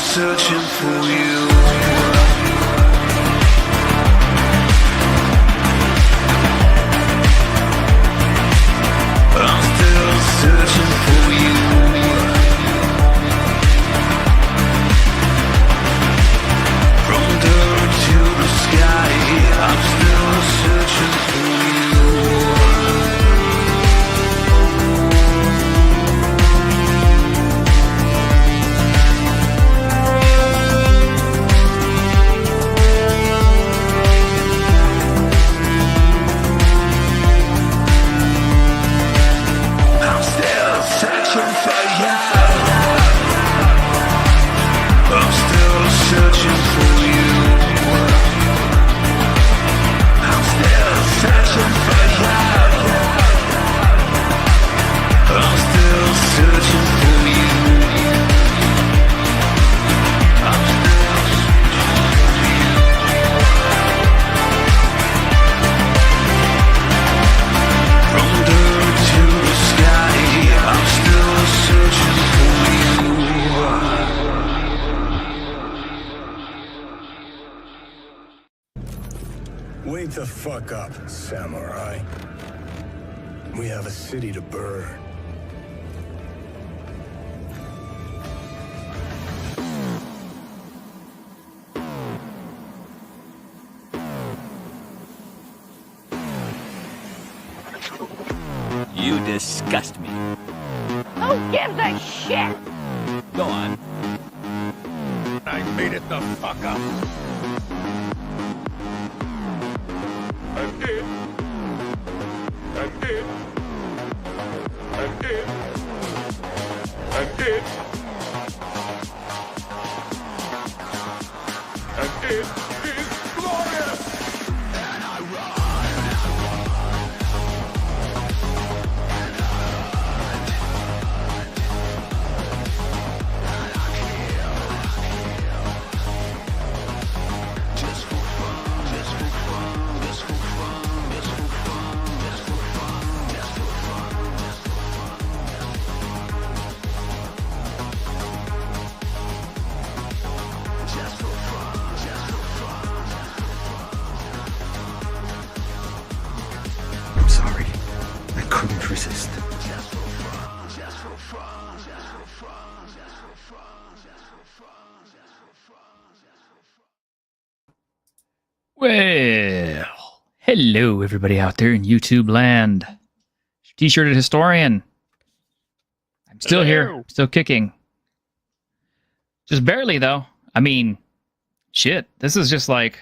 searching for you. I'm still searching for you. From dirt to the sky, I'm still searching for you. Wake the fuck up, samurai. We have a city to burn. You disgust me. Who gives a shit? Go on. I made it the fuck up. And it, and it, and it, and it, and it is glorious! And I run, and I kill, just for fun, just for fun, just for fun, just for fun, just for fun, just for fun, just for fun, just for fun, just for fun, I'm sorry. I couldn't resist. just for fun, just for fun, just for fun, just for fun, just for fun, just for fun, just for fun. Well, hello everybody out there in YouTube land. T-shirted historian. I'm still here, still kicking. Just barely though. I mean, shit. This is just like,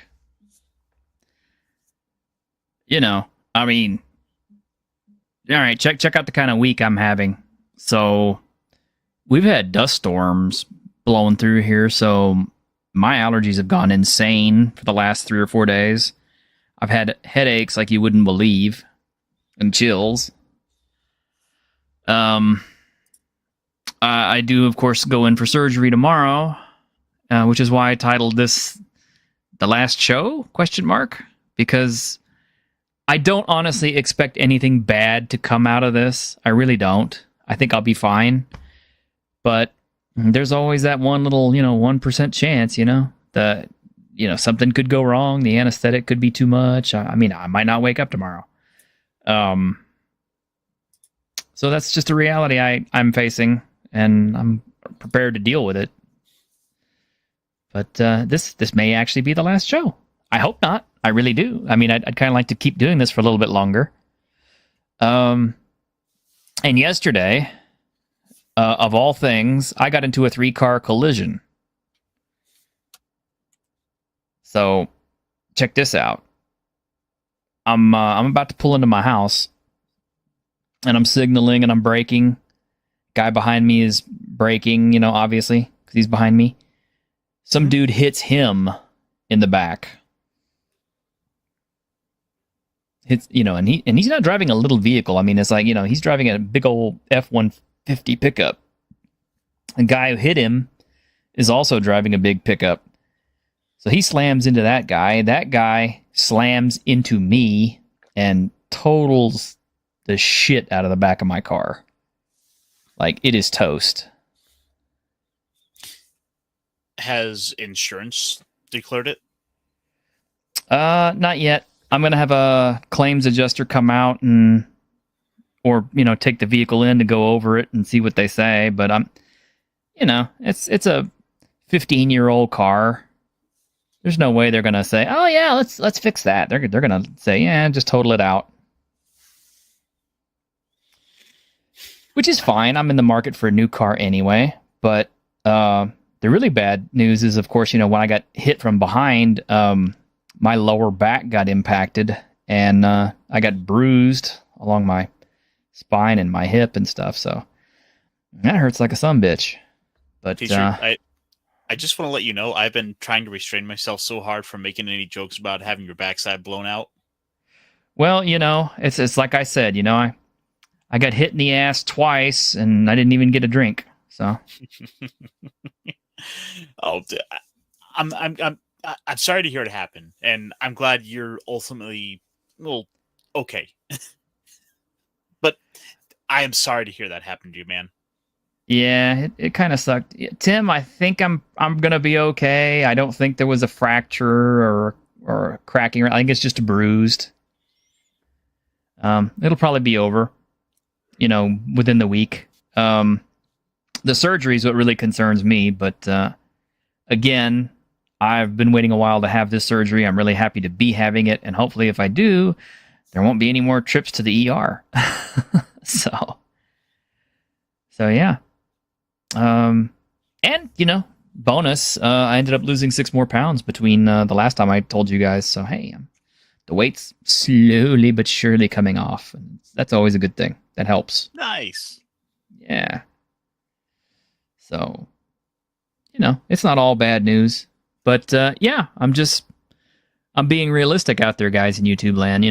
you know. I mean, all right. Check out the kind of week I'm having. So, we've had dust storms blowing through here. So, my allergies have gone insane for the last 3 or 4 days. I've had headaches like you wouldn't believe, and chills. I do, of course, go in for surgery tomorrow, which is why I titled this "The Last Show?" question mark, because I don't honestly expect anything bad to come out of this. I really don't. I think I'll be fine. But there's always that one little, 1% chance, that, something could go wrong. The anesthetic could be too much. I mean, I might not wake up tomorrow. So that's just a reality I'm facing, and I'm prepared to deal with it. But this may actually be the last show. I hope not. I really do. I mean, I'd kind of like to keep doing this for a little bit longer. And yesterday, of all things, I got into a 3-car collision. So, check this out. I'm about to pull into my house, and I'm signaling and I'm braking. Guy behind me is braking, obviously, because he's behind me. Some dude hits him in the back. And he's not driving a little vehicle. I mean, it's like, he's driving a big old F-150 pickup. The guy who hit him is also driving a big pickup. So he slams into that guy. That guy slams into me and totals the shit out of the back of my car. Like, it is toast. Has insurance declared it? Not yet. I'm going to have a claims adjuster come out or take the vehicle in to go over it and see what they say. But it's a 15-year-old car. There's no way they're going to say, oh yeah, let's fix that. They're going to say, yeah, just total it out. Which is fine. I'm in the market for a new car anyway. But the really bad news is, of course, when I got hit from behind, my lower back got impacted, and I got bruised along my spine and my hip and stuff. So that hurts like a sumbitch. But Teacher, I just want to let you know, I've been trying to restrain myself so hard from making any jokes about having your backside blown out. Well, it's like I said, I got hit in the ass twice, and I didn't even get a drink. So, I'm sorry to hear it happen, and I'm glad you're ultimately okay. But I am sorry to hear that happen to you, man. Yeah, it kind of sucked. Tim, I think I'm gonna be okay. I don't think there was a fracture or a cracking. I think it's just a bruised. It'll probably be over, within the week. The surgery is what really concerns me, but again, I've been waiting a while to have this surgery. I'm really happy to be having it, and hopefully if I do, there won't be any more trips to the ER. So yeah. And, bonus, I ended up losing 6 more pounds between the last time I told you guys. So, hey, the weight's slowly but surely coming off. And that's always a good thing. That helps. Nice. Yeah. So, it's not all bad news. But, yeah, I'm being realistic out there, guys, in YouTube land.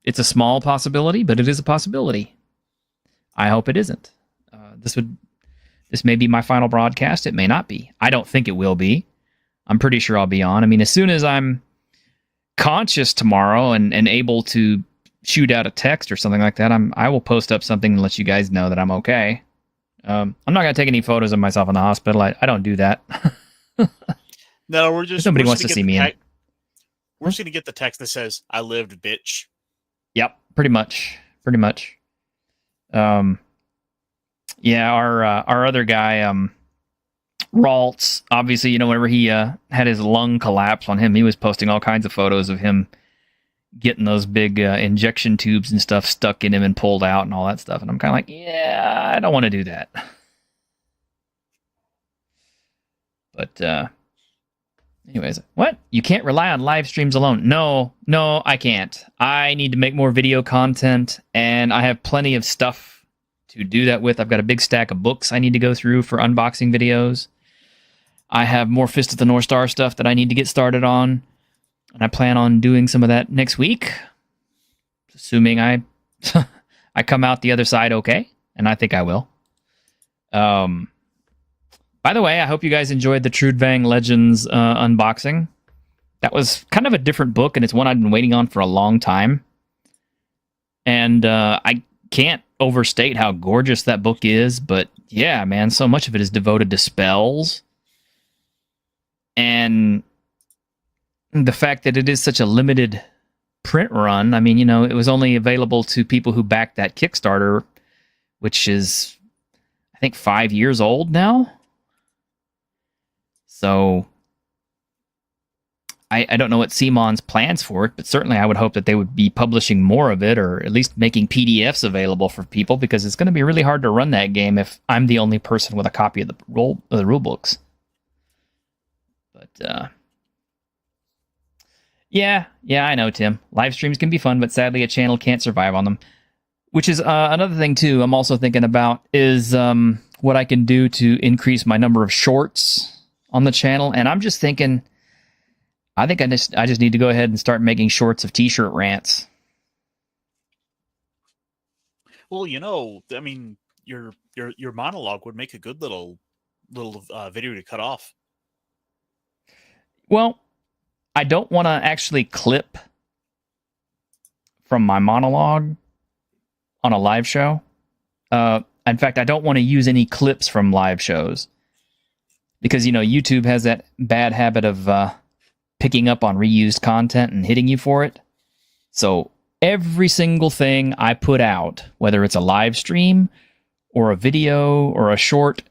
It's a small possibility, but it is a possibility. I hope it isn't. This may be my final broadcast. It may not be. I don't think it will be. I'm pretty sure I'll be on. I mean, as soon as I'm conscious tomorrow and able to shoot out a text or something like that, I will post up something and let you guys know that I'm okay. I'm not going to take any photos of myself in the hospital. I don't do that. No, we're just... Nobody wants to see me in. We're just going to get the text that says, I lived, bitch. Yep, pretty much. Yeah, our other guy, Raltz, obviously, whenever he had his lung collapse on him, he was posting all kinds of photos of him getting those big injection tubes and stuff stuck in him and pulled out and all that stuff. And I'm kind of like, yeah, I don't want to do that. But anyways, what? You can't rely on live streams alone. No, I can't. I need to make more video content, and I have plenty of stuff to do that with. I've got a big stack of books I need to go through for unboxing videos. I have more Fist of the North Star stuff that I need to get started on, and I plan on doing some of that next week, assuming I I come out the other side okay. and I think I will. By the way, I hope you guys enjoyed the Trudvang Legends unboxing. That was kind of a different book, and it's one I've been waiting on for a long time. And I can't overstate how gorgeous that book is, but yeah, man, so much of it is devoted to spells. And the fact that it is such a limited print run, I mean, you know, it was only available to people who backed that Kickstarter, which is, I think, 5 years old now. So I don't know what CMON's plans for it, but certainly I would hope that they would be publishing more of it, or at least making PDFs available for people, because it's going to be really hard to run that game if I'm the only person with a copy of the rule books. But yeah, I know, Tim. Live streams can be fun, but sadly a channel can't survive on them. Which is another thing too. I'm also thinking about is what I can do to increase my number of shorts on the channel, and I'm just thinking, I think I just need to go ahead and start making shorts of t-shirt rants. Well, you know, I mean, your monologue would make a good little video to cut off. Well, I don't want to actually clip from my monologue on a live show. In fact, I don't want to use any clips from live shows because, you know, YouTube has that bad habit of picking up on reused content and hitting you for it. So every single thing I put out, whether it's a live stream or a video or a short,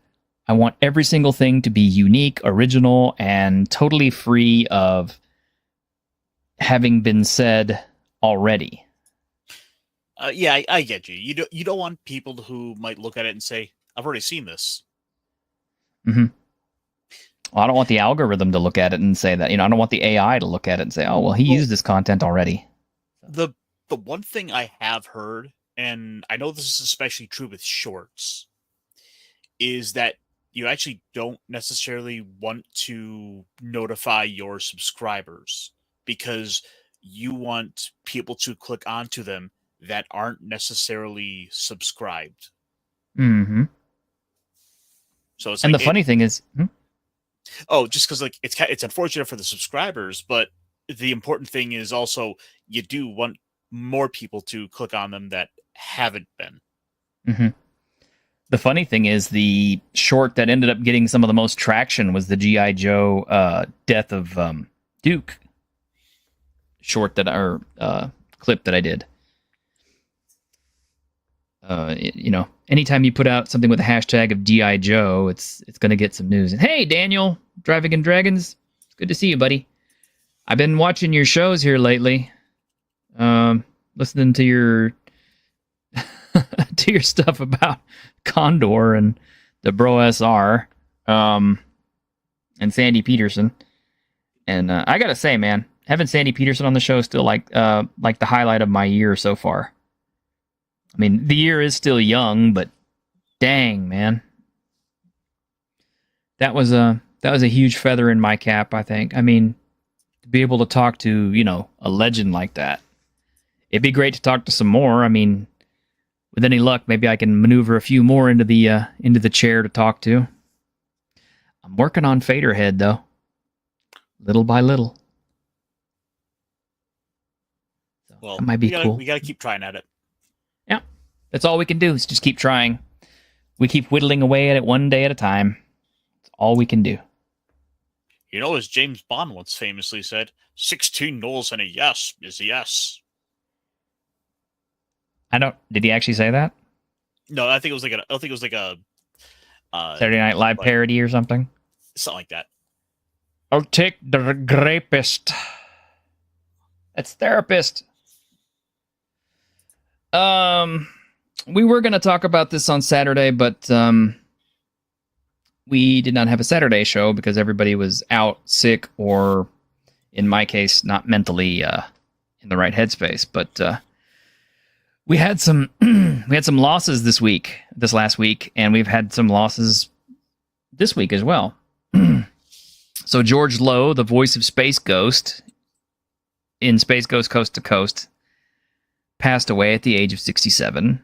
I want every single thing to be unique, original, and totally free of having been said already. Yeah, I get you. You don't want people who might look at it and say, "I've already seen this." Mm-hmm. Well, I don't want the algorithm to look at it and say that. You know, I don't want the AI to look at it and say, "Oh, well, he used this content already." The one thing I have heard, and I know this is especially true with shorts, is that you actually don't necessarily want to notify your subscribers because you want people to click onto them that aren't necessarily subscribed. Mm-hmm. So it's and like the funny thing is, oh, just because like it's unfortunate for the subscribers, but the important thing is also you do want more people to click on them that haven't been. mm-hmm. The funny thing is the short that ended up getting some of the most traction was the G.I. Joe Death of Duke short clip that I did. You know, anytime you put out something with a hashtag of G.I. Joe, it's going to get some news. And hey, Daniel, Driving and Dragons, it's good to see you, buddy. I've been watching your shows here lately, listening to your to your stuff about Condor and the Bro SR, and Sandy Peterson. And I gotta say, man, having Sandy Peterson on the show is still like the highlight of my year so far. I mean, the year is still young, but dang, man, that was a huge feather in my cap, I think. I mean, to be able to talk to, you know, a legend like that, it'd be great to talk to some more. I mean, with any luck, maybe I can maneuver a few more into the chair to talk to. I'm working on Faderhead though, little by little. So Well, that might be cool. We gotta keep trying at it. Yeah, that's all we can do is just keep trying. We keep whittling away at it one day at a time. That's all we can do. You know, as James Bond once famously said, 16 no's and a yes is a yes. Did he actually say that? No, I think it was like a Saturday Night Live parody or something? Something like that. I'll take the rapist. That's therapist. We were going to talk about this on Saturday, but we did not have a Saturday show because everybody was out sick or, in my case, not mentally in the right headspace. But we had some losses this last week, and we've had some losses this week as well. So George Lowe, the voice of Space Ghost in Space Ghost Coast to Coast, passed away at the age of 67.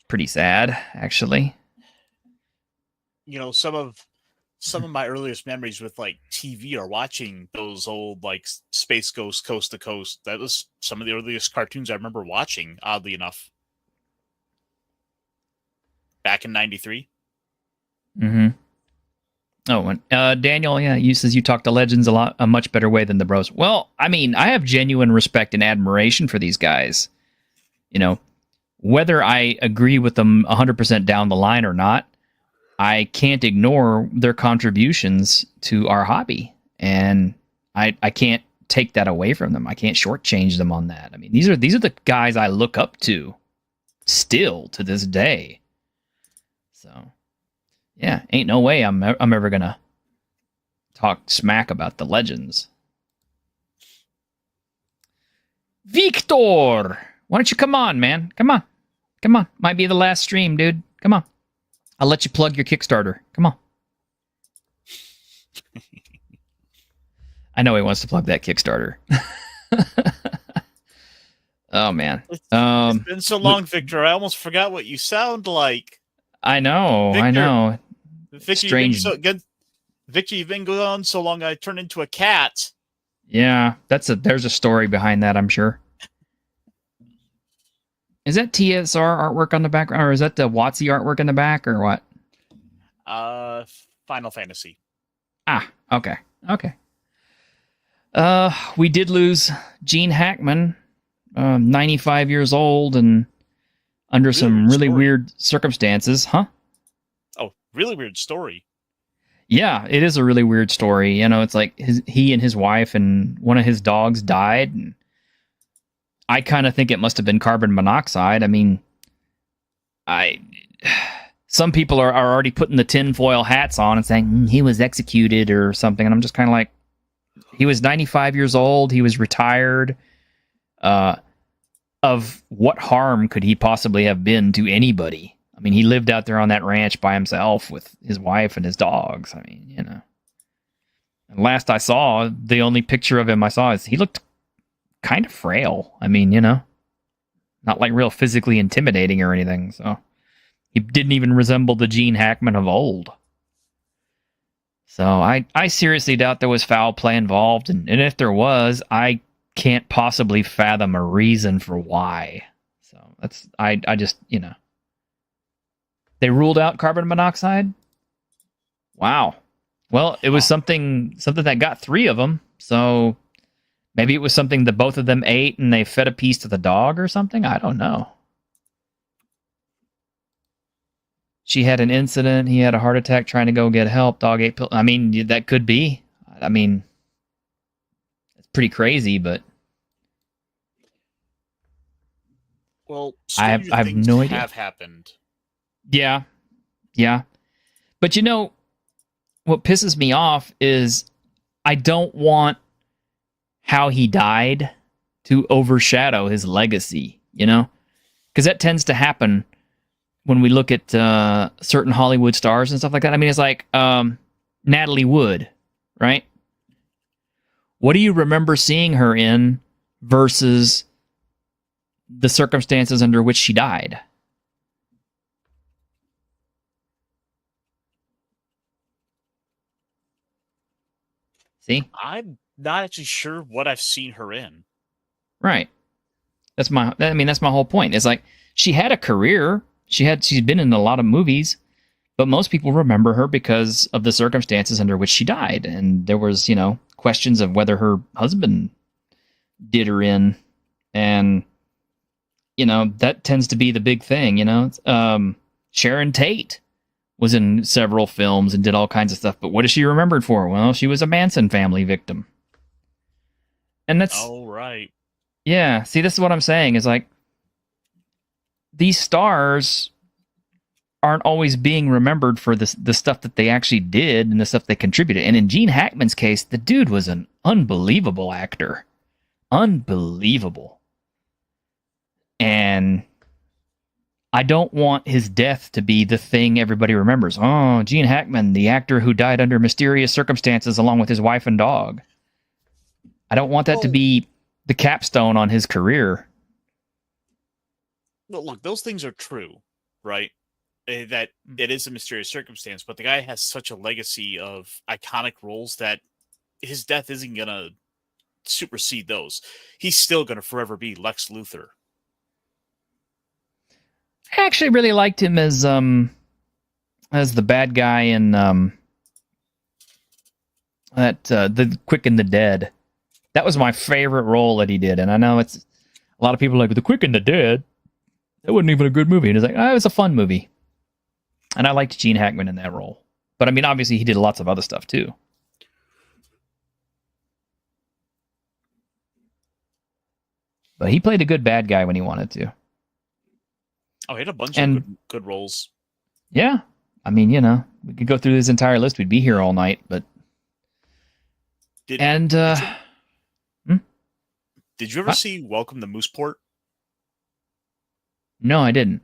pretty sad, actually. You know, some of my earliest memories with like TV are watching those old like Space Ghost Coast to Coast. That was some of the earliest cartoons I remember watching, oddly enough. Back in 93. Mm-hmm. Oh, and Daniel, yeah, you says you talk to legends a much better way than the bros. Well, I mean, I have genuine respect and admiration for these guys. You know, whether I agree with them 100% down the line or not, I can't ignore their contributions to our hobby, and I can't take that away from them. I can't shortchange them on that. I mean, these are the guys I look up to still to this day. So, yeah, ain't no way I'm ever gonna talk smack about the legends. Victor, why don't you come on, man? Come on. Might be the last stream, dude. Come on. I'll let you plug your Kickstarter. Come on. I know he wants to plug that Kickstarter. Oh, man. It's been so long, Victor. I almost forgot what you sound like. I know. Victor, Strange. Victor, you've been gone so long, I turned into a cat. Yeah, there's a story behind that, I'm sure. Is that TSR artwork on the background, or is that the WotC artwork in the back, or what? Final Fantasy. Ah, okay. We did lose Gene Hackman, 95 years old, and under some really weird circumstances, huh? Oh, really weird story. Yeah, it is a really weird story. You know, it's like he and his wife and one of his dogs died, and I kind of think it must have been carbon monoxide. I mean, some people are already putting the tinfoil hats on and saying he was executed or something, and I'm just kind of like, he was 95 years old. He was retired. Of what harm could he possibly have been to anybody? I mean, he lived out there on that ranch by himself with his wife and his dogs. I mean, you know. And last I saw, the only picture of him I saw is he looked kind of frail. I mean, you know, not like real physically intimidating or anything. So he didn't even resemble the Gene Hackman of old. So I seriously doubt there was foul play involved. And if there was, I can't possibly fathom a reason for why. So that's, I just, you know. They ruled out carbon monoxide? Wow. Well, it was something that got 3 of them. So maybe it was something that both of them ate and they fed a piece to the dog or something. I don't know. She had an incident. He had a heart attack trying to go get help. Dog ate pills. I mean, that could be. I mean, it's pretty crazy, but well, I have no idea. Have happened. Yeah. But you know, what pisses me off is I don't want how he died to overshadow his legacy, you know? Because that tends to happen when we look at certain Hollywood stars and stuff like that. I mean, it's like Natalie Wood, right? What do you remember seeing her in versus the circumstances under which she died? See? I'm not actually sure what I've seen her in. Right. That's my whole point. It's like she had a career. She's been in a lot of movies, but most people remember her because of the circumstances under which she died. And there was, you know, questions of whether her husband did her in. And, you know, that tends to be the big thing, you know. Sharon Tate was in several films and did all kinds of stuff. But what is she remembered for? Well, she was a Manson family victim. And that's... Oh, right. Yeah, see, this is what I'm saying, is like, these stars aren't always being remembered for the stuff that they actually did and the stuff they contributed. And in Gene Hackman's case, the dude was an unbelievable actor. Unbelievable. And I don't want his death to be the thing everybody remembers. Oh, Gene Hackman, the actor who died under mysterious circumstances along with his wife and dog. I don't want that to be the capstone on his career. Well, look, those things are true, right? That it is a mysterious circumstance, but the guy has such a legacy of iconic roles that his death isn't gonna supersede those. He's still gonna forever be Lex Luthor. I actually really liked him as the bad guy in the Quick and the Dead. That was my favorite role that he did, and I know it's a lot of people are like The Quick and the Dead. That wasn't even a good movie, and it's like, oh, it was a fun movie, and I liked Gene Hackman in that role. But I mean, obviously, he did lots of other stuff too. But he played a good bad guy when he wanted to. Oh, he had a bunch of good roles. Yeah. I mean, you know, we could go through this entire list. We'd be here all night, but... Did you ever see Welcome to Mooseport? No, I didn't.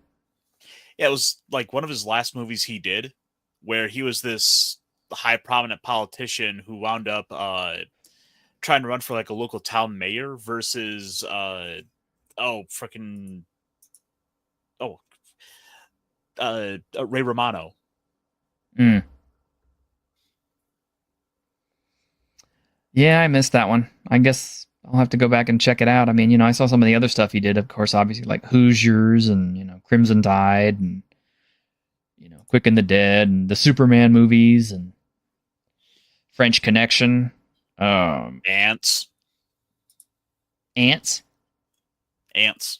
Yeah, it was like one of his last movies he did, where he was this high prominent politician who wound up trying to run for like a local town mayor versus Ray Romano. Mm. Yeah, I missed that one. I guess I'll have to go back and check it out. I mean, you know, I saw some of the other stuff he did, of course, obviously, like Hoosiers and, you know, Crimson Tide and, you know, Quick and the Dead and the Superman movies and French Connection. Ants. Ants? Ants.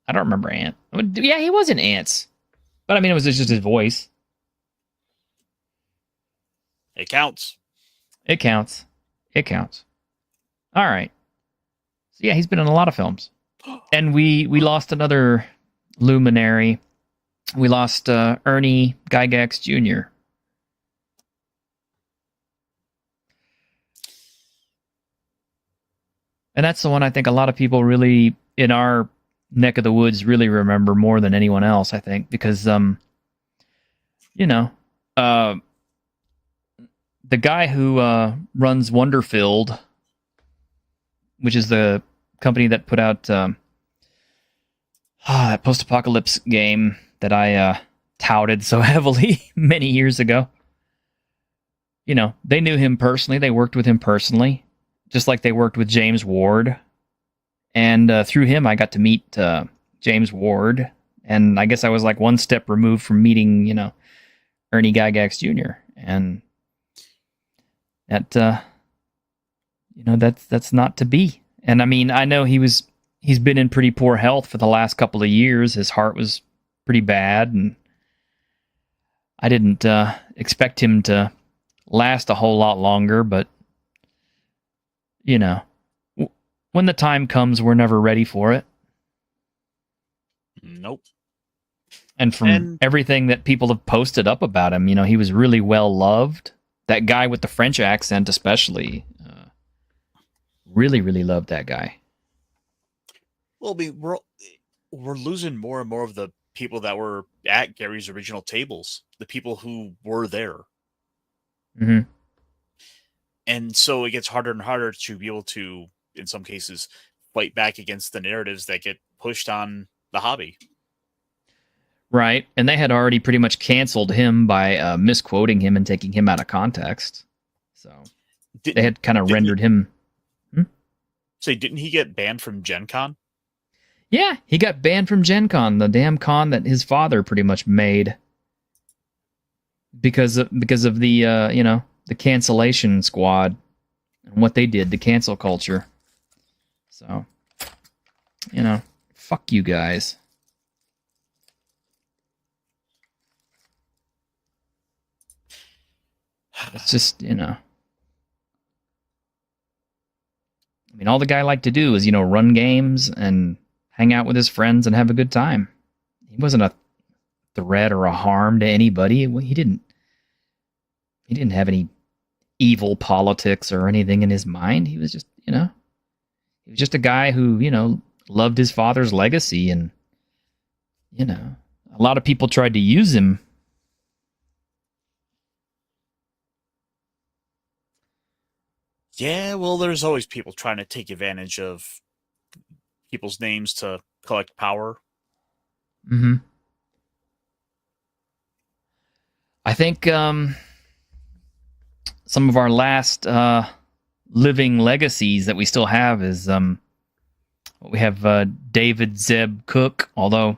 I don't remember Ant. Yeah, he was in Ants. But I mean, it was just his voice. It counts. It counts. It counts. All right. So yeah, he's been in a lot of films. And we lost another luminary. We lost Ernie Gygax Jr. And that's the one I think a lot of people really, in our neck of the woods, really remember more than anyone else, I think. Because, you know, the guy who runs Wonderfield, which is the company that put out that post-apocalypse game that I touted so heavily many years ago. You know, they knew him personally. They worked with him personally, just like they worked with James Ward. And through him, I got to meet James Ward. And I guess I was like one step removed from meeting, you know, Ernie Gygax Jr. And that, you know, that's not to be. And I mean, I know he's been in pretty poor health for the last couple of years. His heart was pretty bad, and I didn't expect him to last a whole lot longer. But you know, when the time comes, we're never ready for it. Nope. And from everything that people have posted up about him, you know, he was really well loved. That guy with the French accent, especially, really, really loved that guy. Well, I mean, we're losing more and more of the people that were at Gary's original tables, the people who were there. Mm-hmm. And so it gets harder and harder to be able to, in some cases, fight back against the narratives that get pushed on the hobby. Right. And they had already pretty much canceled him by misquoting him and taking him out of context. So they had kind of rendered him... So didn't he get banned from Gen Con? Yeah, he got banned from Gen Con, the damn con that his father pretty much made. Because of the, you know, the cancellation squad and what they did, the cancel culture. So, you know, fuck you guys. It's just, you know. I mean, all the guy liked to do is, you know, run games and hang out with his friends and have a good time. He wasn't a threat or a harm to anybody. He didn't have any evil politics or anything in his mind. He was just, you know, he was just a guy who, you know, loved his father's legacy. And, you know, a lot of people tried to use him. Yeah, well, there's always people trying to take advantage of people's names to collect power. Mm-hmm. I think some of our last living legacies that we still have is we have David Zeb Cook, although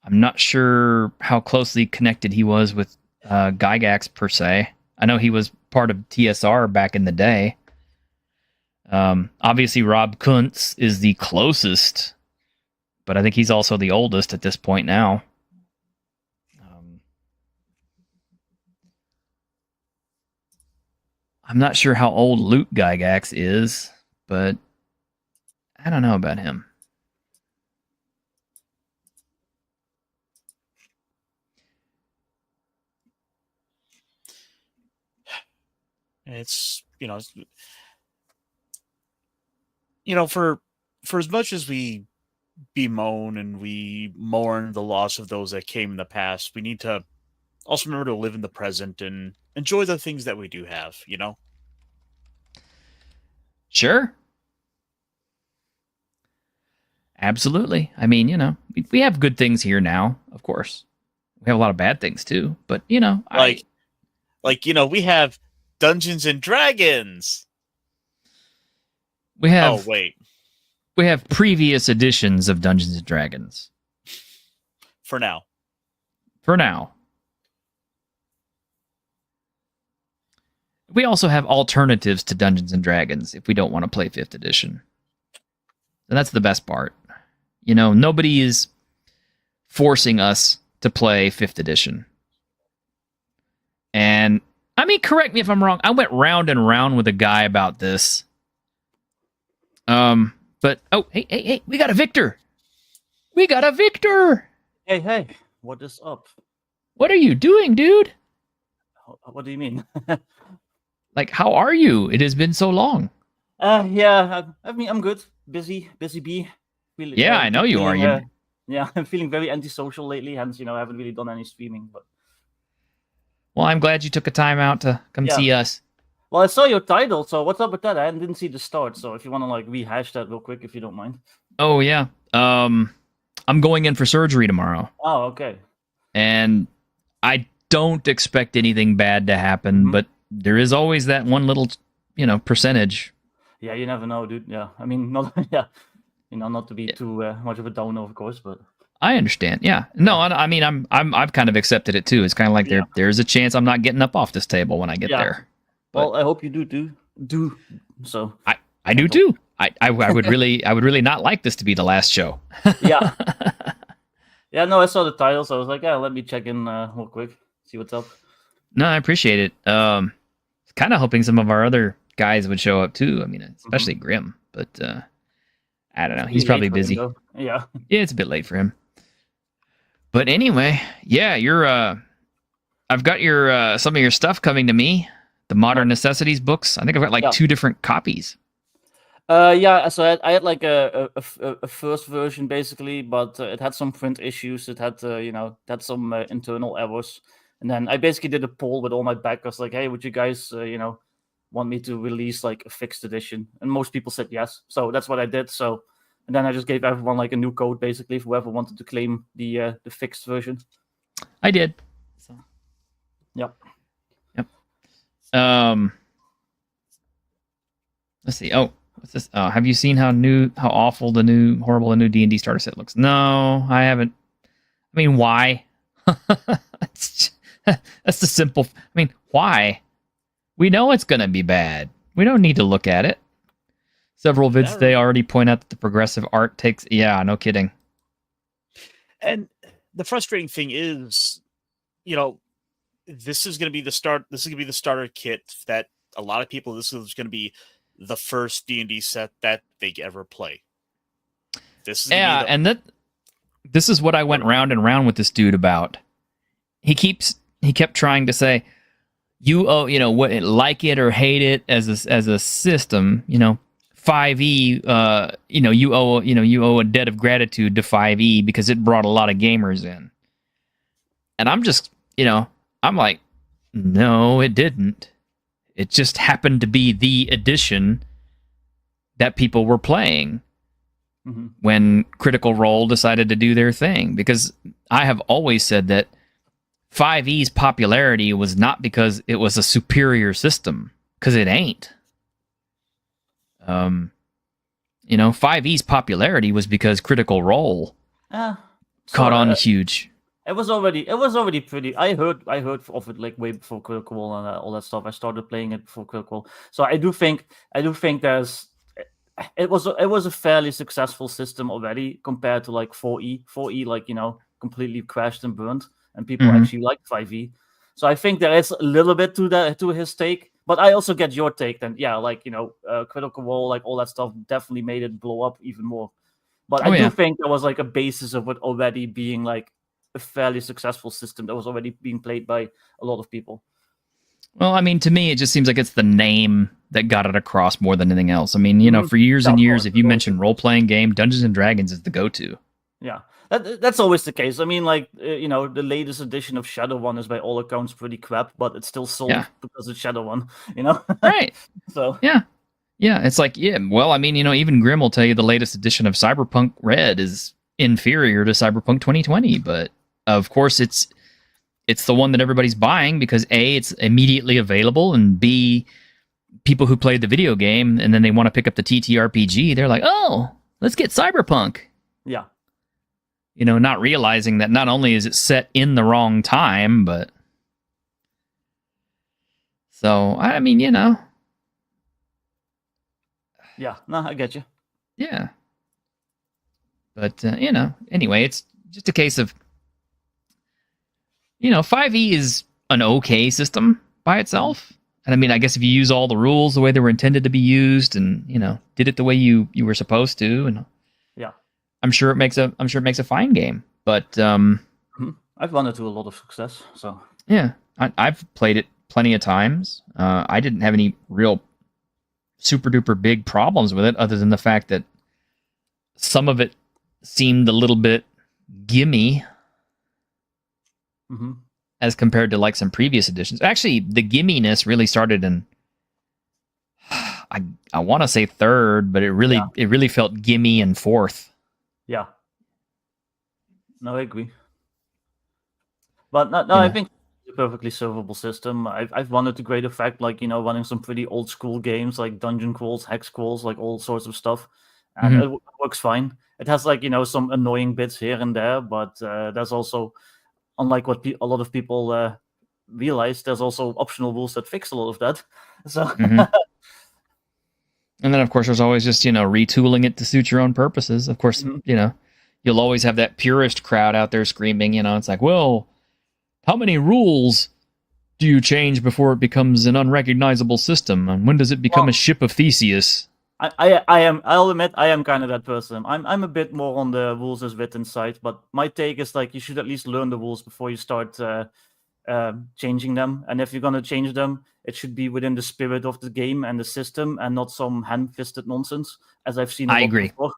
I'm not sure how closely connected he was with Gygax per se. I know he was part of TSR back in the day. Obviously, Rob Kuntz is the closest, but I think he's also the oldest at this point now. I'm not sure how old Luke Gygax is, but I don't know about him. It's for as much as we bemoan and we mourn the loss of those that came in the past, we need to also remember to live in the present and enjoy the things that we do have. Sure. Absolutely. I mean, we have good things here now, of course. We have a lot of bad things too, but we have Dungeons and Dragons. We have Oh, wait. We have previous editions of Dungeons and Dragons. For now. We also have alternatives to Dungeons and Dragons if we don't want to play 5th edition. And that's the best part. Nobody is forcing us to play 5th edition. And, I mean, correct me if I'm wrong. I went round and round with a guy about this. But, hey, we got a victor. Hey, what is up? What are you doing, dude? What do you mean? Like, how are you? It has been so long. Yeah, I mean, I'm good. Busy bee. Really, I know you are. Yeah, I'm feeling very antisocial lately, hence, I haven't really done any streaming. But Well, I'm glad you took a time out to come see us. Well, I saw your title, so what's up with that? I didn't see the start, so if you want to, rehash that real quick, if you don't mind. Oh, yeah. I'm going in for surgery tomorrow. Oh, okay. And I don't expect anything bad to happen, but there is always that one little, percentage. Yeah, you never know, dude. Yeah, I mean, not not to be too much of a downer, of course, but I understand. Yeah, no, I mean, I've kind of accepted it too. It's kind of like there's a chance I'm not getting up off this table when I get there. But, well, I hope you do. So I do too. I would really not like this to be the last show. Yeah. Yeah, no, I saw the title, so I was like, let me check in real quick, see what's up. No, I appreciate it. Kind of hoping some of our other guys would show up too. I mean, especially Grim, but I don't know. He's probably busy. Yeah, it's a bit late for him. But anyway, yeah, I've got your some of your stuff coming to me. The Modern Necessities books. I think I've got 2 different copies. Yeah, so I had like a first version basically, but it had some print issues. It had had some internal errors, and then I basically did a poll with all my backers, like, hey, would you guys want me to release like a fixed edition? And most people said yes, so that's what I did. So, and then I just gave everyone like a new code basically for whoever wanted to claim the fixed version. I did. So, yep. Let's see. Oh. What's this? Have you seen how horrible the new D&D starter set looks? No, I haven't. I mean, why? That's the simple. I mean, why? We know it's gonna be bad. We don't need to look at it. Several vids today already point out that the progressive art takes. Yeah, no kidding. And the frustrating thing is, this is going to be the start. This is going to be the starter kit that a lot of people. This is going to be the first D&D set that they ever play. This is this is what I went round and round with this dude about. He kept trying to say, what, like it or hate it as a system, 5e, you owe a debt of gratitude to 5e because it brought a lot of gamers in. And I'm just, I'm like, no, it didn't. It just happened to be the edition that people were playing when Critical Role decided to do their thing. Because I have always said that 5e's popularity was not because it was a superior system, because it ain't. 5e's popularity was because Critical Role caught on huge. It was already pretty. I heard of it like way before Critical Role and all that stuff. I started playing it before Critical Role, so I do think it was a fairly successful system already compared to like 4e. 4e like completely crashed and burned, and people actually liked 5e. So I think there is a little bit to his take, but I also get your take. Then Critical Role, like all that stuff, definitely made it blow up even more. But I do think there was like a basis of it already being like a fairly successful system that was already being played by a lot of people. Well, I mean, to me, it just seems like it's the name that got it across more than anything else. I mean, for years and years, if you mention role-playing game, Dungeons and Dragons is the go-to. Yeah, that's always the case. I mean, like, the latest edition of Shadowrun is by all accounts pretty crap, but it's still sold because it's Shadowrun, Right. So yeah, it's like, well, I mean, even Grimm will tell you the latest edition of Cyberpunk Red is inferior to Cyberpunk 2020, but of course it's the one that everybody's buying because A, it's immediately available, and B, people who played the video game and then they want to pick up the TTRPG, they're like, oh, let's get Cyberpunk. Yeah. Not realizing that not only is it set in the wrong time, but... So, I mean, Yeah, no, I get you. Yeah. But, anyway, it's just a case of... 5e is an okay system by itself. And I mean, I guess if you use all the rules the way they were intended to be used and, did it the way you were supposed to, and yeah, I'm sure it makes a fine game. But I've run it to a lot of success, so yeah, I've played it plenty of times. I didn't have any real super duper big problems with it, other than the fact that some of it seemed a little bit gimme. As compared to like some previous editions. Actually, the gimminess really started in I want to say third, but it really felt gimme in fourth. Yeah. No, I agree. But no, I think it's a perfectly servable system. I've run it to great effect, like running some pretty old school games like dungeon crawls, hex crawls, like all sorts of stuff, and it works fine. It has like some annoying bits here and there, but there's also, unlike what a lot of people realize, there's also optional rules that fix a lot of that. So, and then of course there's always just retooling it to suit your own purposes. Of course, you'll always have that purist crowd out there screaming. It's like, well, how many rules do you change before it becomes an unrecognizable system? And when does it become a ship of Theseus? I'll admit I am kind of that person. I'm a bit more on the rules as written side, but my take is like you should at least learn the rules before you start changing them. And if you're gonna change them, it should be within the spirit of the game and the system, and not some hand-fisted nonsense, as I've seen. I agree. Before.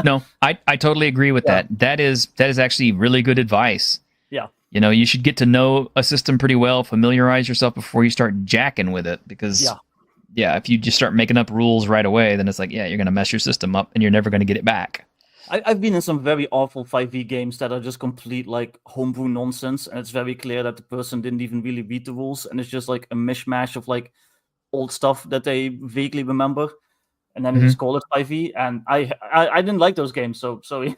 No, I totally agree with that. That is actually really good advice. Yeah. You should get to know a system pretty well, familiarize yourself before you start jacking with it, because if you just start making up rules right away, then it's like, you're going to mess your system up and you're never going to get it back. I've been in some very awful 5e games that are just complete like homebrew nonsense, and it's very clear that the person didn't even really read the rules, and it's just like a mishmash of like old stuff that they vaguely remember, and then they just call it 5e, and I didn't like those games, so sorry.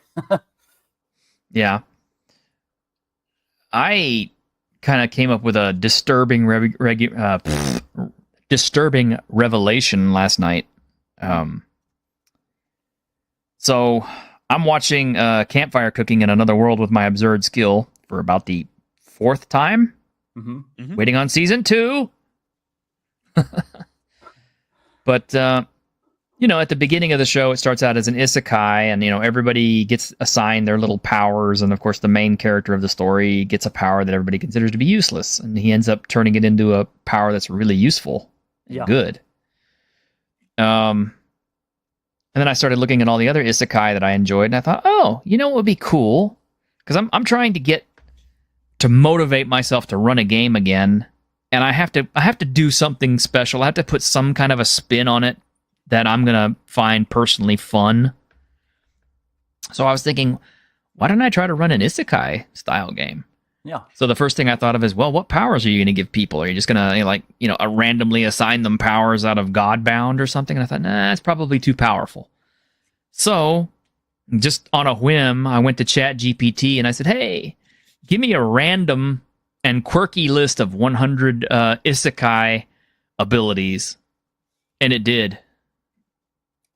Yeah. I kind of came up with a disturbing revelation last night. So I'm watching Campfire Cooking in Another World with my absurd skill for about the fourth time. Waiting on season 2. But, at the beginning of the show, it starts out as an isekai, and, everybody gets assigned their little powers. And, of course, the main character of the story gets a power that everybody considers to be useless. And he ends up turning it into a power that's really useful and good. And then I started looking at all the other isekai that I enjoyed, and I thought, what would be cool? Because I'm trying to get to motivate myself to run a game again, and I have to do something special. I have to put some kind of a spin on it that I'm gonna find personally fun. So I was thinking, why don't I try to run an isekai style game? Yeah. So the first thing I thought of is, well, what powers are you going to give people? Are you just going to, randomly assign them powers out of Godbound or something? And I thought, nah, it's probably too powerful. So, just on a whim, I went to ChatGPT and I said, hey, give me a random and quirky list of 100 isekai abilities. And it did.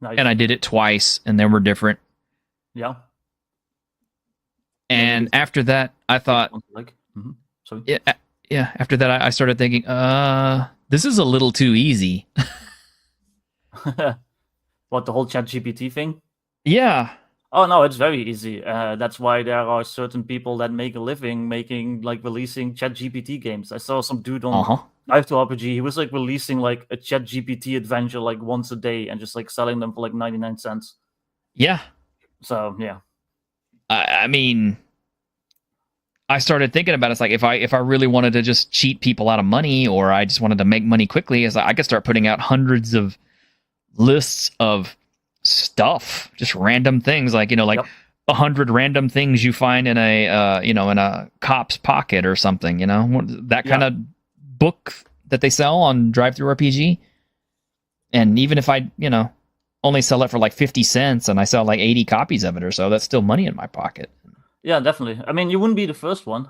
Nice. And I did it twice, and they were different. Yeah. And after that, I thought, Sorry. yeah. After that, I started thinking, this is a little too easy. What, the whole ChatGPT thing? Yeah. Oh no, it's very easy. That's why there are certain people that make a living releasing ChatGPT games. I saw some dude on Live to RPG. He was releasing a ChatGPT adventure once a day and just selling them for 99 cents. Yeah. So yeah. I mean, I started thinking about it. It's like if I really wanted to just cheat people out of money, or I just wanted to make money quickly, I could start putting out hundreds of lists of stuff, just random things, 100 random things you find in a cop's pocket or something, that kind of book that they sell on Drive-Thru RPG. And even if I only sell it for 50 cents and I sell 80 copies of it or so, that's still money in my pocket. Yeah, definitely. I mean, you wouldn't be the first one.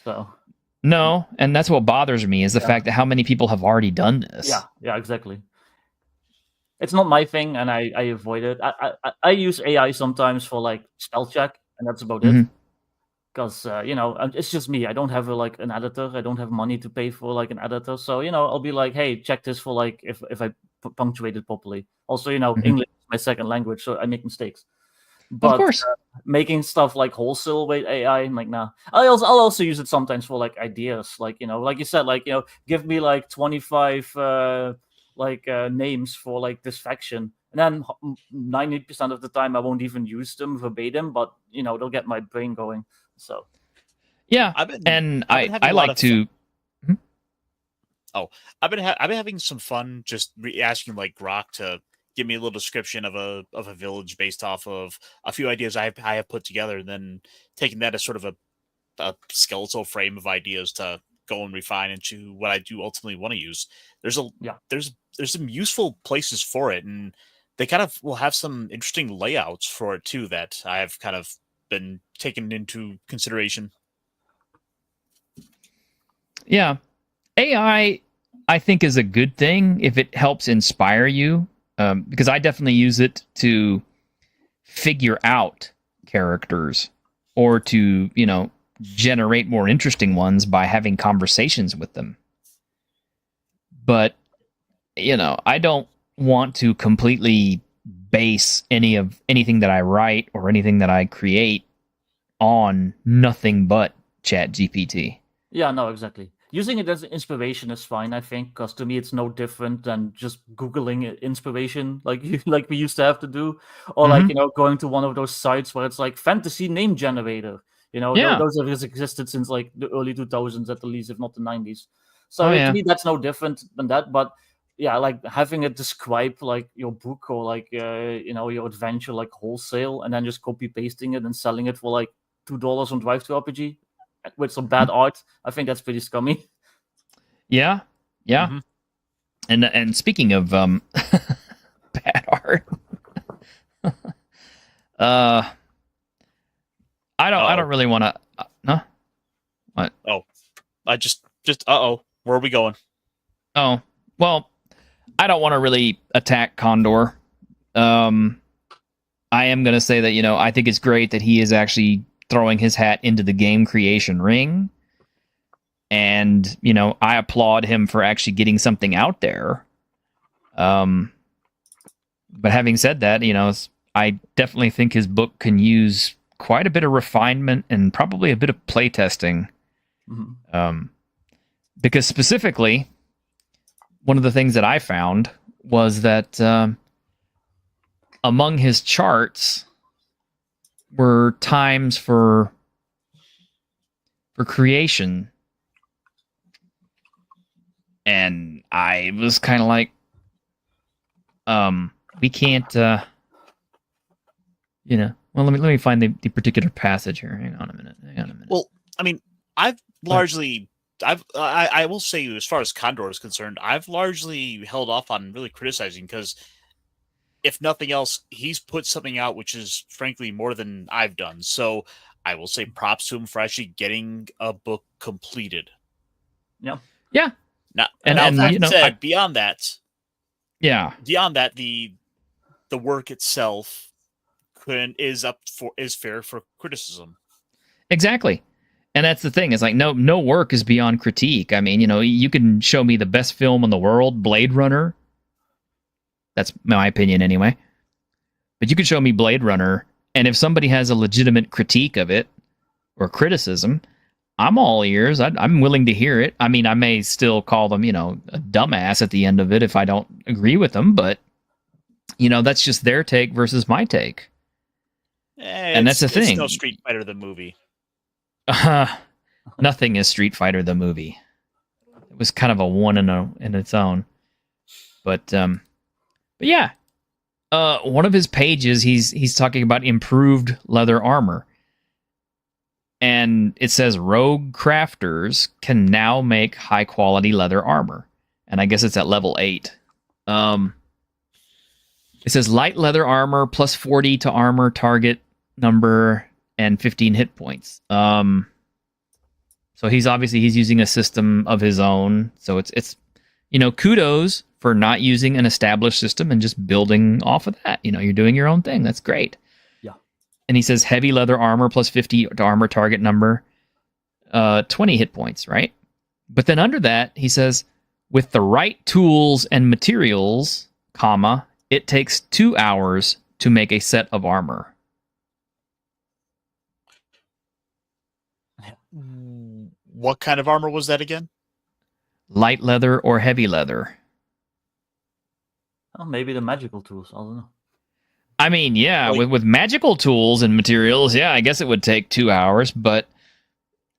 So no, and that's what bothers me is the fact that how many people have already done this. Yeah, exactly. It's not my thing, and I avoid it. I use AI sometimes for spell check, and that's about it. Because it's just me. I don't have an editor. I don't have money to pay for an editor. So I'll be like, hey, check this for if I punctuate it properly. Also, English is my second language, so I make mistakes. But of course, making stuff wholesale with AI, I'm like, nah. I'll also use it sometimes for ideas, like you said, give me 25 names for this faction, and then 90% of the time I won't even use them verbatim, but they'll get my brain going. So yeah, I like to. I've been having some fun just asking Grok to give me a little description of a village based off of a few ideas I have put together, and then taking that as sort of a skeletal frame of ideas to go and refine into what I do ultimately want to use. There's some useful places for it, and they kind of will have some interesting layouts for it too that I have kind of been taken into consideration. Yeah. AI, I think, is a good thing if it helps inspire you, because I definitely use it to figure out characters or to, generate more interesting ones by having conversations with them. But, I don't want to completely base anything that I write or anything that I create on nothing but ChatGPT. Yeah, no, exactly. Using it as inspiration is fine, I think, because to me it's no different than just Googling inspiration, like we used to have to do, or going to one of those sites where it's fantasy name generator. Those have existed since the early 2000s at the least, if not the 90s. So to me that's no different than that. But yeah, having it describe your book or your adventure wholesale, and then just copy pasting it and selling it for $2 on Drive-Thru RPG with some bad art, I think that's pretty scummy. Yeah. And speaking of bad art, I don't really want to. Huh? What? Oh, I just. Where are we going? Oh, well, I don't want to really attack Condor. I am going to say that I think it's great that he is actually throwing his hat into the game creation ring. And, I applaud him for actually getting something out there. But having said that, I definitely think his book can use quite a bit of refinement and probably a bit of playtesting. Because specifically, one of the things that I found was that among his charts were times for creation, and I was kind of like, we can't, well, let me find the particular passage here. Hang on a minute. Well, I mean, I've largely, I will say, as far as Condor is concerned, I've largely held off on really criticizing because, if nothing else, he's put something out which is frankly more than I've done. So I will say props to him for actually getting a book completed. Yeah. Yeah. Now, And that you know, said, beyond that, the work itself is fair for criticism. Exactly. And that's the thing. It's like no work is beyond critique. I mean, you know, you can show me the best film in the world, Blade Runner. That's my opinion anyway. But you could show me Blade Runner, and if somebody has a legitimate critique of it or criticism, I'm all ears. I'm willing to hear it. I mean, I may still call them, you know, a dumbass at the end of it if I don't agree with them, but, you know, that's just their take versus my take. And that's the thing. It's no Street Fighter the movie. Nothing is Street Fighter the movie. It was kind of a one in its own. But yeah. One of his pages, he's talking about improved leather armor. And it says rogue crafters can now make high quality leather armor. And I guess it's at level 8. It says light leather armor plus 40 to armor target number and 15 hit points. So he's using a system of his own. So it's you know, kudos for not using an established system and just building off of that. You know, you're doing your own thing. That's great. Yeah. And he says heavy leather armor plus 50 to armor target number, 20 hit points, right? But then under that, he says, with the right tools and materials, comma, it takes 2 hours to make a set of armor. What kind of armor was that again? Light leather or heavy leather? Oh, maybe the magical tools. I don't know. I mean, yeah, Like- with magical tools and materials, yeah, I guess it would take 2 hours, but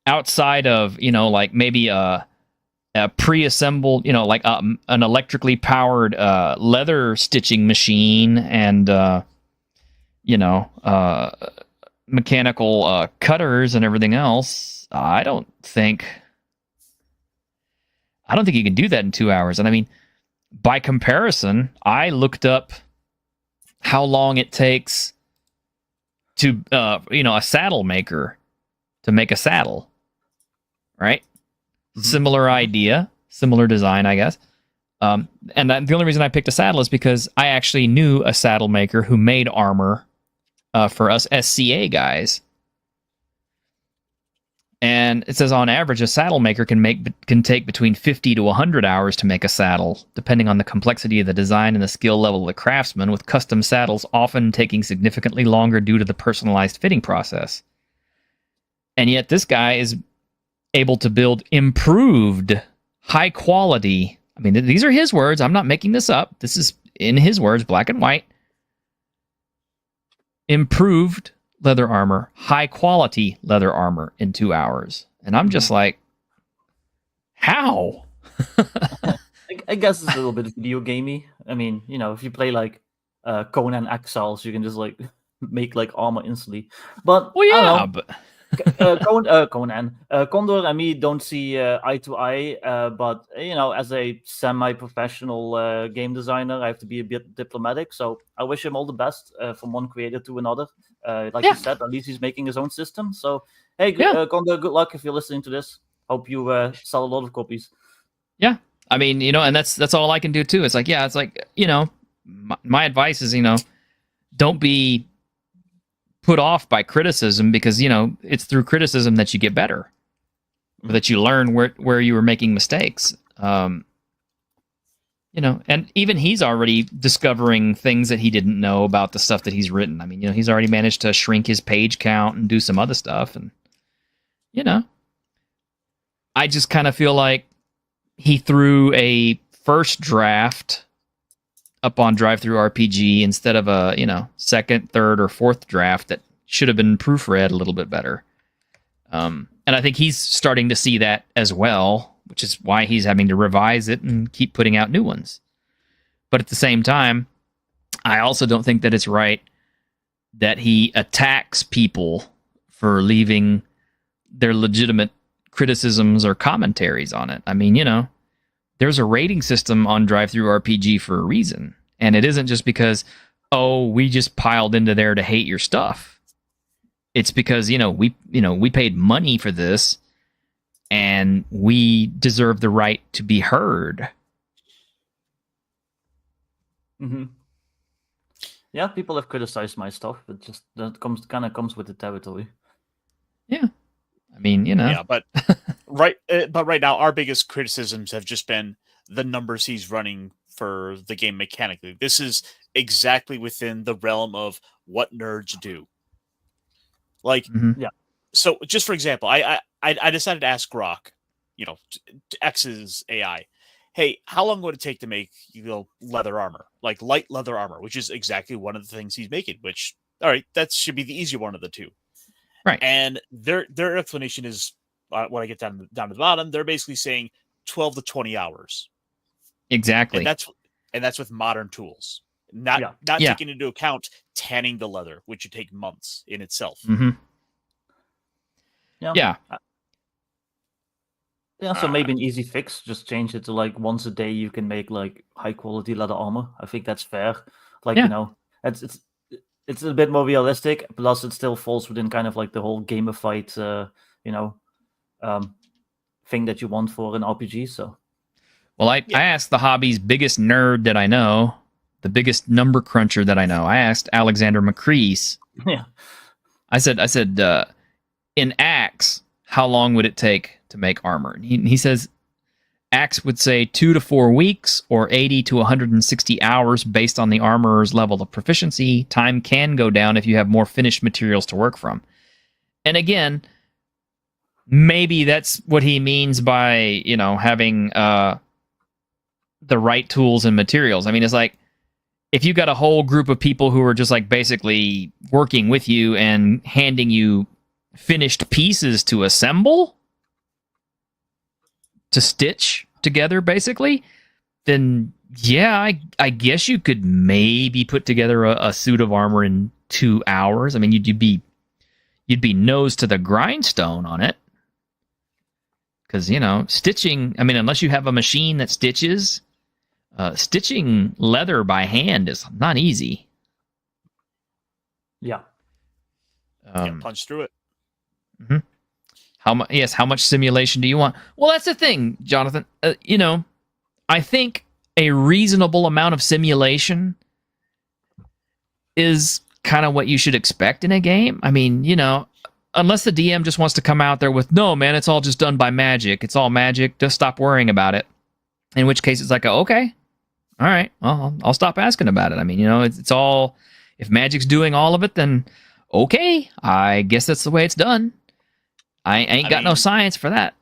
outside of, you know, like maybe a pre-assembled, you know, like an electrically powered leather stitching machine and, you know, mechanical cutters and everything else, I don't think you can do that in 2 hours. And I mean, by comparison, I looked up how long it takes to, you know, a saddle maker to make a saddle, right? Mm-hmm. Similar idea, similar design, I guess. And the only reason I picked a saddle is because I actually knew a saddle maker who made armor for us SCA guys. And it says on average, a saddle maker can take between 50 to 100 hours to make a saddle, depending on the complexity of the design and the skill level of the craftsman, with custom saddles often taking significantly longer due to the personalized fitting process. And yet this guy is able to build improved, high quality. I mean, these are his words. I'm not making this up. This is in his words, black and white. Improved leather armor, high quality leather armor in 2 hours. And I'm just like, how? I guess it's a little bit video gamey. I mean, you know, if you play like Conan Exiles, you can just like make like armor instantly. But Well, yeah, I don't know. Conan, Condor and me don't see eye to eye, but you know, as a semi-professional game designer, I have to be a bit diplomatic. So I wish him all the best from one creator to another. Like you said, at least he's making his own system. So hey, Condor, good luck if you're listening to this. Hope you sell a lot of copies. Yeah, I mean, you know, and that's all I can do too. It's like, yeah, it's like, you know, my advice is, you know, don't be put off by criticism, because, you know, it's through criticism that you get better, or that you learn where you were making mistakes. You know, and even he's already discovering things that he didn't know about the stuff that he's written. I mean, you know, he's already managed to shrink his page count and do some other stuff. And, you know, I just kind of feel like he threw a first draft up on DriveThruRPG instead of a, you know, second, third, or fourth draft that should have been proofread a little bit better. And I think he's starting to see that as well, which is why he's having to revise it and keep putting out new ones. But at the same time, I also don't think that it's right that he attacks people for leaving their legitimate criticisms or commentaries on it. I mean, there's a rating system on Drive-Thru RPG for a reason. And it isn't just because, we just piled into there to hate your stuff. It's because, we paid money for this and we deserve the right to be heard. Mm-hmm. Yeah, people have criticized my stuff. It just kind of comes with the territory. Yeah. I mean, Yeah, but right now our biggest criticisms have just been the numbers he's running for the game mechanically. This is exactly within the realm of what nerds do. Like, Mhm. Yeah. So just for example, I decided to ask Grok, X's AI, hey, how long would it take to make leather armor, like light leather armor, which is exactly one of the things he's making. Which, all right, that should be the easier one of the two. Right. And their explanation is when I get down to the bottom, they're basically saying 12 to 20 hours. Exactly. And that's with modern tools, not Yeah. taking into account tanning the leather, which would take months in itself. Mm-hmm. Yeah. Yeah. So maybe an easy fix, just change it to like once a day you can make like high quality leather armor. I think that's fair. Like, Yeah. it's a bit more realistic, plus it still falls within kind of like the whole gamified thing that you want for an RPG. So Well, I asked the hobby's biggest nerd that I know, the biggest number cruncher that I know. I asked Alexander McCrease. yeah. I said, in Axe, how long would it take to make armor? And he says Axe would say 2 to 4 weeks or 80 to 160 hours based on the armorer's level of proficiency. Time can go down if you have more finished materials to work from. And again, maybe that's what he means by, having the right tools and materials. I mean, it's like, if you got a whole group of people who are just like basically working with you and handing you finished pieces to assemble, to stitch together, basically, then yeah, I guess you could maybe put together a suit of armor in 2 hours. I mean, you'd be nose to the grindstone on it. Because, stitching, I mean, unless you have a machine that stitches, stitching leather by hand is not easy. Yeah. Punch through it. Mm-hmm. How much simulation do you want? Well, that's the thing, Jonathan. I think a reasonable amount of simulation is kind of what you should expect in a game. I mean, unless the DM just wants to come out there with, no, man, it's all just done by magic. It's all magic. Just stop worrying about it. In which case, it's like, okay, all right, well, I'll stop asking about it. I mean, it's all, if magic's doing all of it, then okay, I guess that's the way it's done. I ain't got no science for that.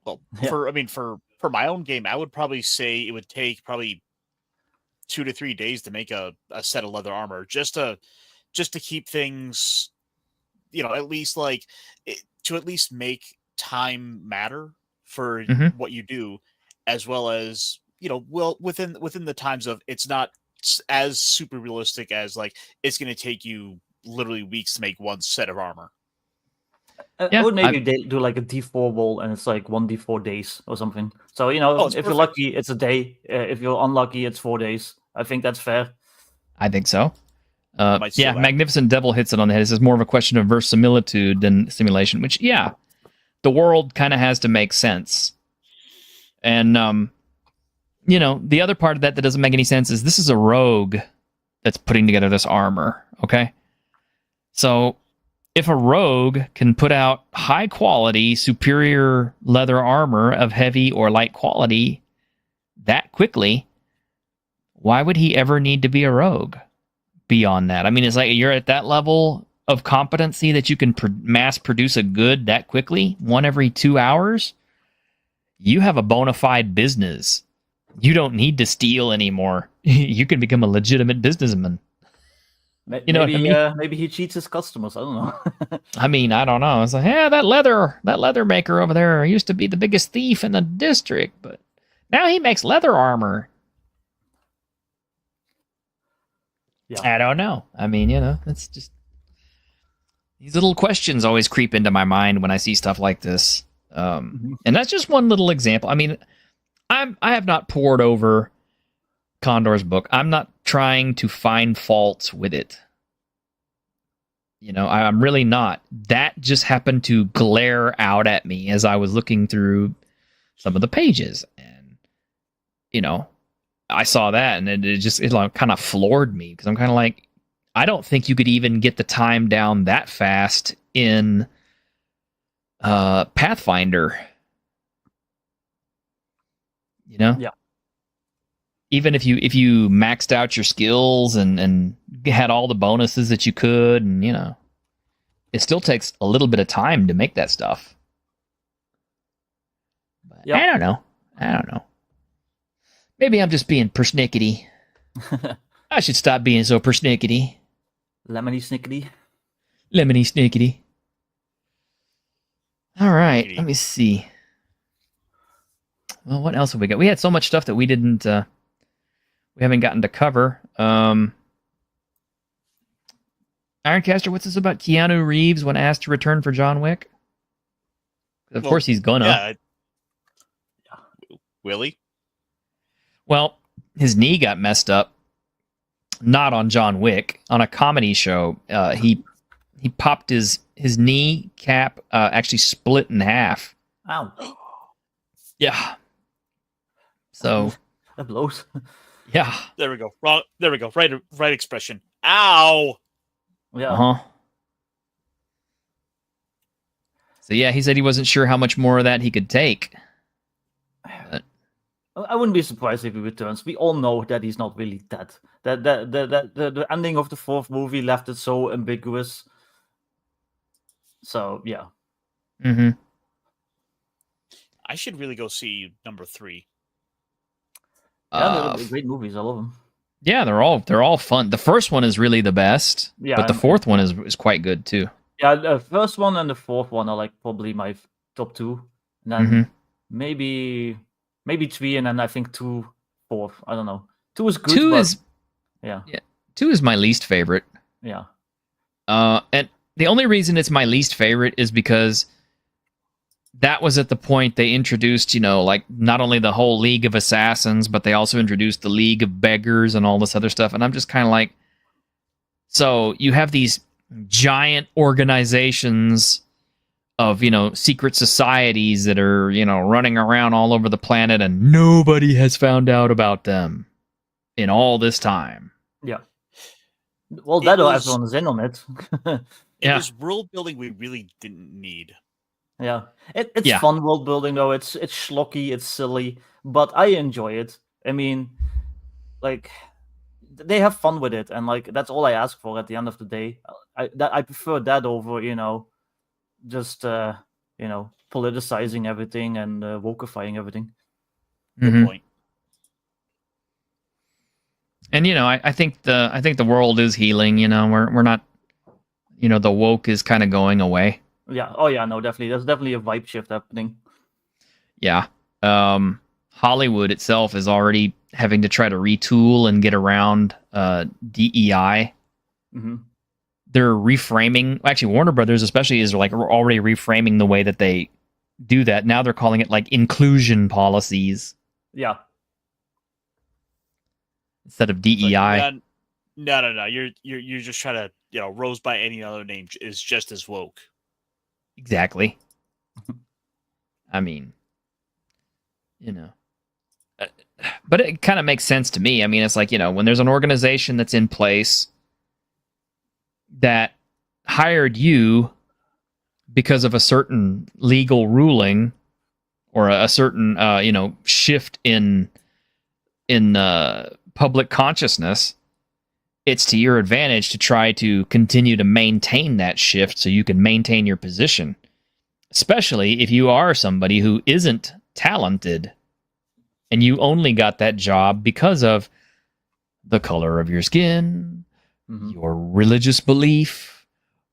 Well, for my own game, I would probably say it would take probably 2 to 3 days to make a set of leather armor, just to keep things, at least to at least make time matter for what you do, as well as within the times of, it's not as super realistic as like it's going to take you literally weeks to make one set of armor. I would maybe do like a D4 wall, and it's like 1d4 days or something. So if perfect. you're lucky, it's a day. If you're unlucky, it's 4 days. I think that's fair. I think so. Yeah, Magnificent Devil hits it on the head. This is more of a question of verisimilitude than simulation, which, the world kind of has to make sense. And, the other part of that doesn't make any sense is this is a rogue that's putting together this armor, okay? So, if a rogue can put out high quality, superior leather armor of heavy or light quality that quickly, why would he ever need to be a rogue beyond that? I mean, it's like you're at that level of competency that you can mass produce a good that quickly, one every 2 hours. You have a bona fide business. You don't need to steal anymore. You can become a legitimate businessman. Maybe he cheats his customers. I don't know. I mean, I don't know. It's like, that leather maker over there used to be the biggest thief in the district, but now he makes leather armor. Yeah. I don't know. I mean, it's just these little questions always creep into my mind when I see stuff like this. And that's just one little example. I mean, I have not pored over Condor's book. I'm not trying to find faults with it. I'm really not. That just happened to glare out at me as I was looking through some of the pages. And, I saw that and it kind of floored me because I'm kind of like, I don't think you could even get the time down that fast in Pathfinder. Yeah. Even if you maxed out your skills and had all the bonuses that you could, and it still takes a little bit of time to make that stuff. But Yep. I don't know. Maybe I'm just being persnickety. I should stop being so persnickety. Lemony snickety. Lemony snickety. All right, let me see. Well, what else have we got? We had so much stuff that we haven't gotten to cover. Ironcaster, what's this about Keanu Reeves when asked to return for John Wick? Of course he's gonna. Yeah. Will he? Well, his knee got messed up. Not on John Wick, on a comedy show. He popped his knee cap, actually split in half. Ow. Yeah. So that blows. Yeah. There we go. Wrong. There we go. Right expression. Ow. Yeah. Uh-huh. So yeah, he said he wasn't sure how much more of that he could take. But I wouldn't be surprised if he returns. We all know that he's not really dead. The ending of the fourth movie left it so ambiguous. So yeah. Mm-hmm. I should really go see number 3. Yeah, they're great movies. I love them. Yeah, they're all fun. The first one is really the best. Yeah, but the fourth one is quite good too. Yeah, the first one and the fourth one are like probably my top 2. And then maybe 3, and then I think 2 fourth. I don't know. 2 is good. 2 is yeah. 2 is my least favorite. Yeah. And the only reason it's my least favorite is because that was at the point they introduced, like not only the whole League of Assassins, but they also introduced the League of Beggars and all this other stuff. And I'm just kind of like, so you have these giant organizations of, secret societies that are, running around all over the planet and nobody has found out about them in all this time. Yeah. Well, that everyone's in on it. It was world building we really didn't need. Yeah, it's fun world building though. It's schlocky, it's silly, but I enjoy it. I mean, like they have fun with it, and like that's all I ask for at the end of the day. I prefer that over just politicizing everything and wokeifying everything. Good point. And I think the world is healing. We're not, the woke is kind of going away. Yeah. Oh, yeah. No, definitely. There's definitely a vibe shift happening. Yeah. Hollywood itself is already having to try to retool and get around DEI. Mm-hmm. They're reframing. Actually, Warner Brothers especially is like already reframing the way that they do that. Now they're calling it like inclusion policies. Yeah. Instead of DEI. Like, no. You're just trying to Rose by any other name is just as woke. Exactly. I mean, but it kind of makes sense to me. I mean, it's like, when there's an organization that's in place that hired you because of a certain legal ruling or a certain, shift in public consciousness, it's to your advantage to try to continue to maintain that shift so you can maintain your position, especially if you are somebody who isn't talented and you only got that job because of the color of your skin, your religious belief,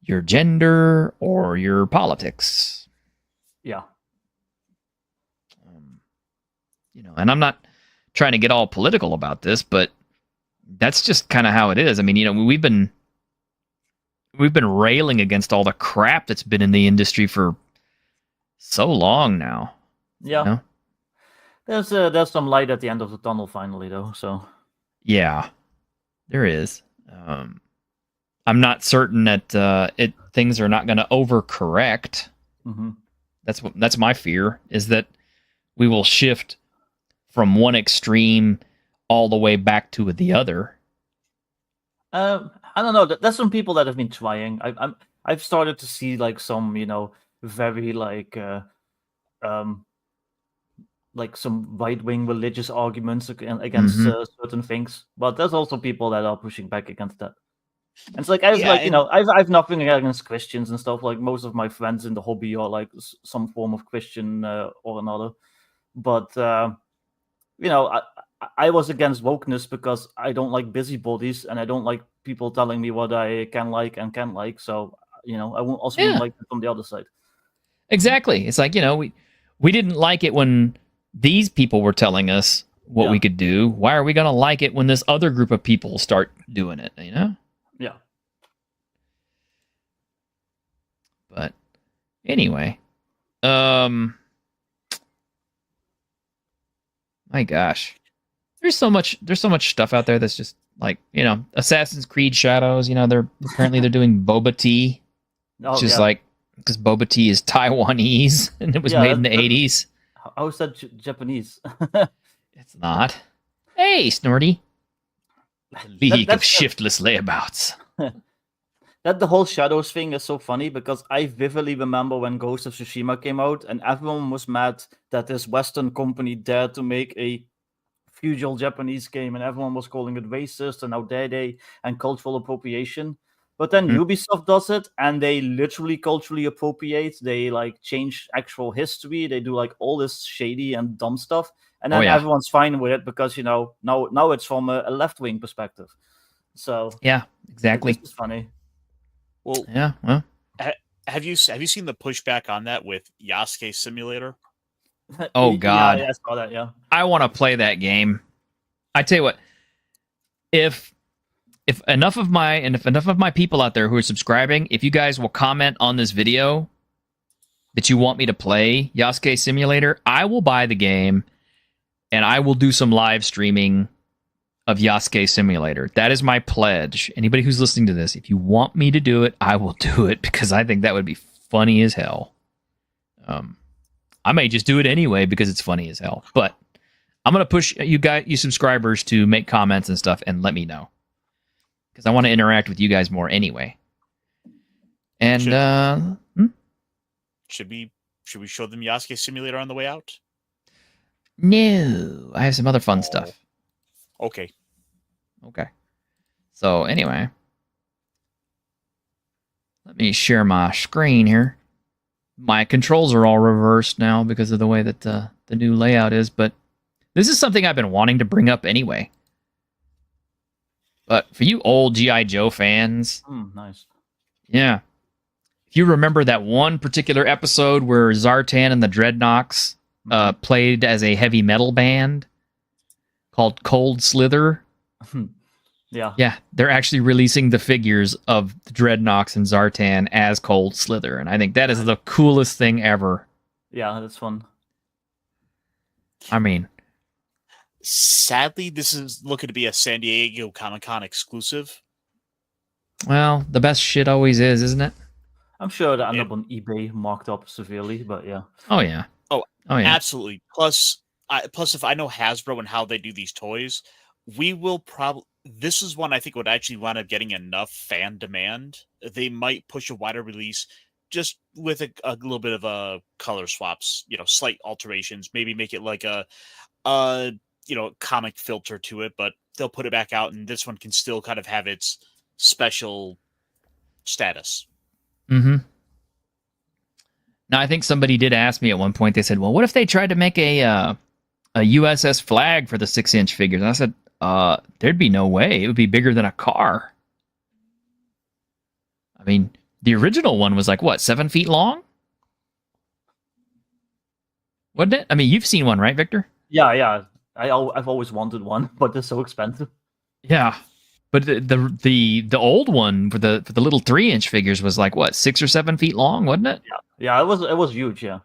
your gender, or your politics. Yeah. And I'm not trying to get all political about this, but that's just kind of how it is. I mean, we've been railing against all the crap that's been in the industry for so long now. Yeah. You know? There's some light at the end of the tunnel finally, though. So Yeah, there is. I'm not certain that things are not going to overcorrect. hmm That's my fear, is that we will shift from one extreme all the way back to the other. I don't know. There's some people that have been trying. I've started to see like some, very like some right-wing religious arguments against Mhm. certain things. But there's also people that are pushing back against that. And it's like I've Yeah, like and I've nothing against Christians and stuff. Like most of my friends in the hobby are like some form of Christian or another. But I was against wokeness because I don't like busybodies and I don't like people telling me what I can like and can't like. So I won't also wouldn't Yeah, like it from the other side. exactly. It's like, we didn't like it when these people were telling us what Yeah. we could do. Why are we going to like it when this other group of people start doing it, Yeah. But anyway, my gosh. There's so much stuff out there that's just like, Assassin's Creed Shadows, they're doing boba tea, Oh, which is yeah. like, because boba tea is Taiwanese and it was Yeah, made in the that- 80s. How is that Japanese? It's not. Hey, Snorty. League of that's- shiftless layabouts. That the whole Shadows thing is so funny because I vividly remember when Ghost of Tsushima came out and everyone was mad that this Western company dared to make a feudal Japanese game and everyone was calling it racist and how dare they and cultural appropriation. But then Ubisoft does it and they literally culturally appropriate. They like change actual history. They do like all this shady and dumb stuff. And then Oh, yeah. everyone's fine with it because, now it's from a left-wing perspective. So Yeah, exactly. this is funny. well, Yeah, well, have you seen the pushback on that with Yasuke Simulator? Oh, God. Yeah, I saw that, yeah. I want to play that game. I tell you what, if enough of my people out there who are subscribing, if you guys will comment on this video that you want me to play Yasuke Simulator, I will buy the game and I will do some live streaming of Yasuke Simulator. That is my pledge. Anybody who's listening to this, if you want me to do it, I will do it because I think that would be funny as hell. I may just do it anyway because it's funny as hell. But I'm gonna push you subscribers to make comments and stuff and let me know because I want to interact with you guys more anyway. And Should we show them Yasuke Simulator on the way out? no, I have some other fun stuff. Okay. Okay. So anyway, let me share my screen here. My controls are all reversed now because of the way that the new layout is, but this is something I've been wanting to bring up anyway. But for you old G.I. Joe fans, Nice. yeah, if you remember that one particular episode where Zartan and the Dreadnoks played as a heavy metal band called Cold Slither. Yeah. Yeah, they're actually releasing the figures of the Dreadnoks and Zartan as Cold Slither, and I think that is the coolest thing ever. Yeah, that's fun. I mean, Sadly, this is looking to be a San Diego Comic-Con exclusive. well, the best shit always is, isn't it? I'm sure that end up on eBay marked up severely, but yeah. Oh yeah. Oh, Oh yeah. Absolutely. Plus, if I know Hasbro and how they do these toys, we will probably. This is one I think would actually wind up getting enough fan demand. They might push a wider release just with a little bit of a color swaps, slight alterations. Maybe make it like a comic filter to it, but they'll put it back out, and this one can still kind of have its special status. Mm-hmm. Now, I think somebody did ask me at one point. They said, "Well, what if they tried to make a USS flag for the 6-inch figures?" And I said, "There'd be no way. It would be bigger than a car." I mean, the original one was like what, 7 feet long? Wasn't it? I mean, you've seen one, right, Victor? Yeah. I've always wanted one, but they're so expensive. Yeah, but the old one for the little 3-inch figures was like what, 6 or 7 feet long, wasn't it? Yeah, it was huge. Yeah.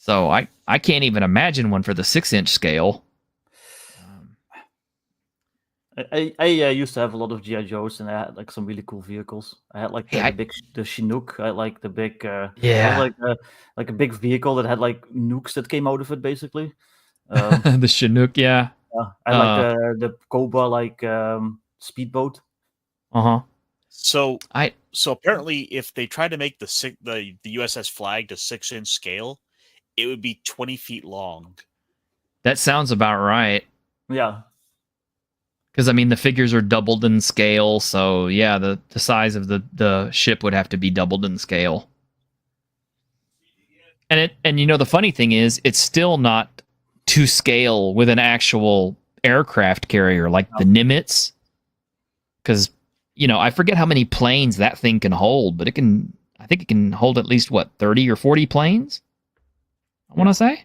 So I can't even imagine one for the 6-inch scale. I used to have a lot of GI Joes, and I had like some really cool vehicles. I had like the Chinook. I had like the big I had, like a big vehicle that had like nukes that came out of it, basically. The Chinook, yeah. I had like the Cobra like speedboat. So apparently, if they tried to make the USS Flag to 6-inch scale, it would be 20 feet long. That sounds about right. Yeah. Because, I mean, the figures are doubled in scale, so, yeah, the size of the ship would have to be doubled in scale. And you know, the funny thing is, it's still not to scale with an actual aircraft carrier like the Nimitz. Because, you know, I forget how many planes that thing can hold, but I think it can hold at least, 30 or 40 planes? I want to say?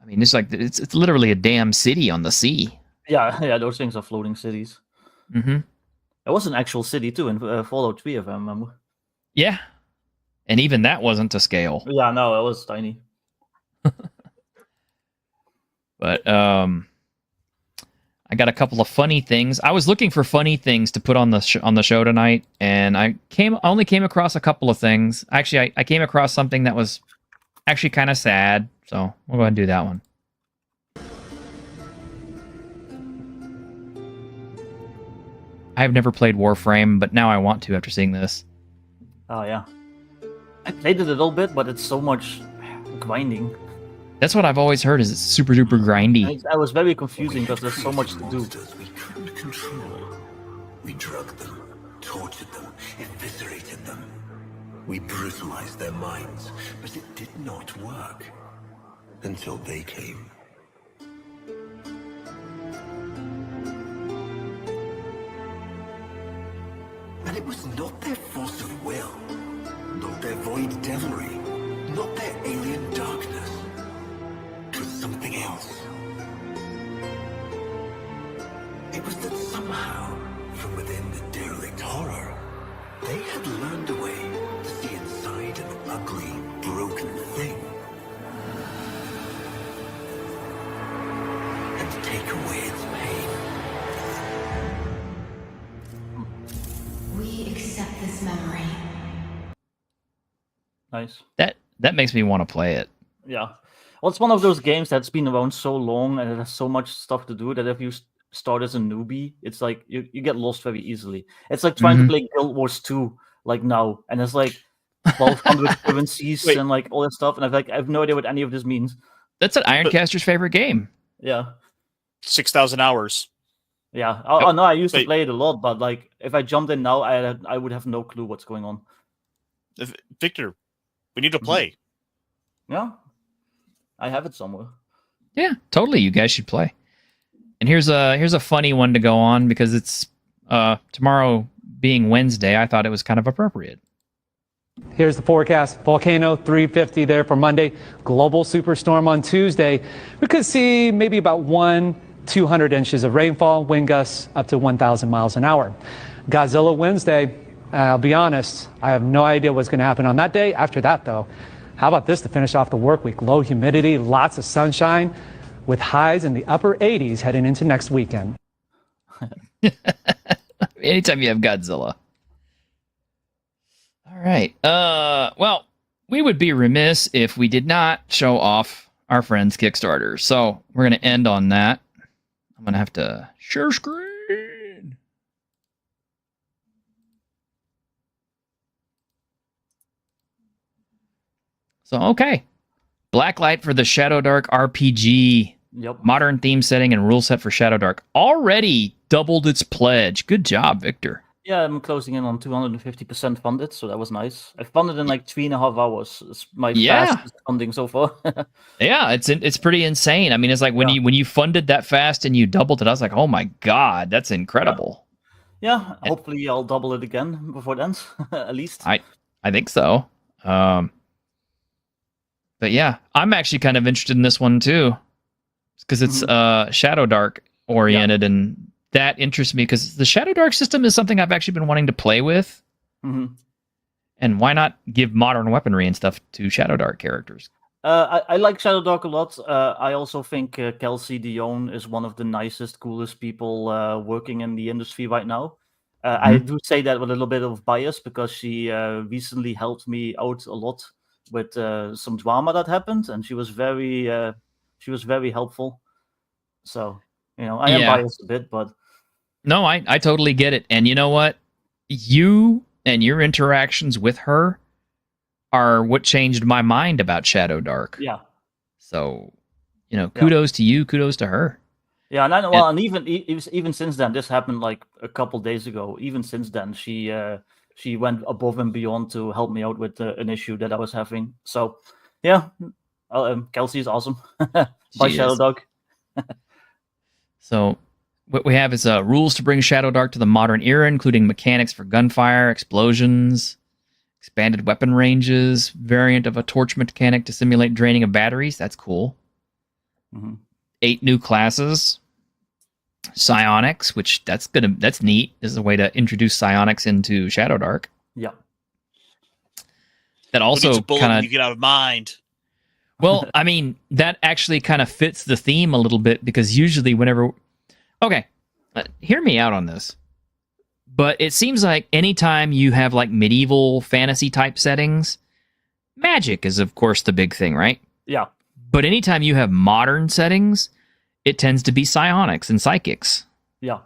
I mean, it's like it's literally a damn city on the sea. Yeah, those things are floating cities. Mm-hmm. It was an actual city too in Fallout 3, if I remember. Yeah, and even that wasn't to scale. Yeah, no, it was tiny. But I got a couple of funny things. I was looking for funny things to put on the show tonight, and I only came across a couple of things. Actually, I came across something that was actually kind of sad. So we'll go ahead and do that one. I've never played Warframe, but now I want to after seeing this. Oh, yeah. I played it a little bit, but it's so much grinding. That's what I've always heard, is it's super duper grindy. I was very confusing because there's so much to do. We couldn't control. We drugged them, tortured them, eviscerated them. We brutalized their minds, but it did not work. Until they came. And it was not their force of will, not their void devilry, not their alien darkness. It was something else. It was that somehow, from within the derelict horror, they had learned a way to see inside an ugly, broken thing. And take away its pain. We accept this memory. Nice. That makes me want to play it. Yeah. Well, it's one of those games that's been around so long and it has so much stuff to do that if you start as a newbie, it's like you get lost very easily. It's like trying to play Guild Wars 2 like now, and it's like 1,200 currencies and like all that stuff, and I have no idea what any of this means. That's an Ironcaster's favorite game. Yeah. 6,000 hours. Yeah. Oh no, I used to play it a lot, but like if I jumped in now, I would have no clue what's going on. Victor, we need to play. Yeah. I have it somewhere. Yeah, totally. You guys should play. And here's a funny one to go on because it's tomorrow being Wednesday. I thought it was kind of appropriate. Here's the forecast. Volcano 350 there for Monday. Global superstorm on Tuesday. We could see maybe about 200 inches of rainfall, wind gusts up to 1,000 miles an hour. Godzilla Wednesday. I'll be honest, I have no idea what's going to happen on that day. After that, though, how about this to finish off the work week? Low humidity, lots of sunshine, with highs in the upper 80s heading into next weekend. Anytime you have Godzilla. All right. Well, we would be remiss if we did not show off our friend's Kickstarter. So we're going to end on that. I'm going to have to share screen. So, okay. Blacklight for the Shadow Dark RPG. Yep. Modern theme setting and rule set for Shadow Dark. Already doubled its pledge. Good job, Victor. Yeah, I'm closing in on 250% funded, so that was nice. I funded in like 3.5 hours. It's my fastest funding so far. Yeah, it's pretty insane. I mean, it's like when you funded that fast and you doubled it, I was like, oh my god, that's incredible. Yeah, hopefully I'll double it again before it ends, at least. I think so. But yeah, I'm actually kind of interested in this one too, because it's Shadow Dark oriented, and that interests me because the Shadow Dark system is something I've actually been wanting to play with. And And why not give modern weaponry and stuff to Shadow Dark characters? I like Shadow Dark a lot. I also think Kelsey Dion is one of the nicest, coolest people working in the industry right now. I do say that with a little bit of bias because she recently helped me out a lot with some drama that happened, and she was very helpful. So I am biased a bit, but no, I totally get it. And you know what? You and your interactions with her are what changed my mind about Shadow Dark. Yeah. So, kudos to you, kudos to her. Yeah, and even since then, this happened like a couple days ago. Even since then, she went above and beyond to help me out with an issue that I was having. So, yeah, Kelsey is awesome. By Shadow Dark. So, what we have is rules to bring Shadow Dark to the modern era, including mechanics for gunfire, explosions, expanded weapon ranges, variant of a torch mechanic to simulate draining of batteries. That's cool. 8 new classes. Psionics, which that's neat. This is a way to introduce psionics into Shadow Dark. Yeah. That also kind of you get out of mind. Well, I mean, that actually kind of fits the theme a little bit because usually whenever... Okay, hear me out on this. But it seems like anytime you have like medieval fantasy type settings, magic is of course the big thing, right? Yeah. But anytime you have modern settings, it tends to be psionics and psychics. Yeah.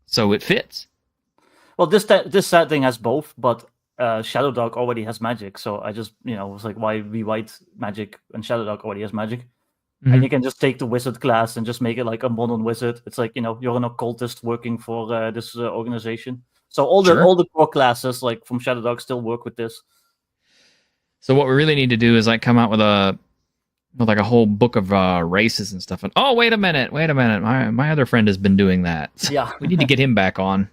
So it fits. Well, this setting has both, but Shadow Dark already has magic. So I just, was like, why rewrite magic when Shadow Dark already has magic? And you can just take the wizard class and just make it like a modern wizard. It's like, you're an occultist working for this organization. So all the core classes like from Shadow Dark still work with this. So what we really need to do is like come out with a whole book of races and stuff. And oh, wait a minute. My other friend has been doing that. Yeah. We need to get him back on.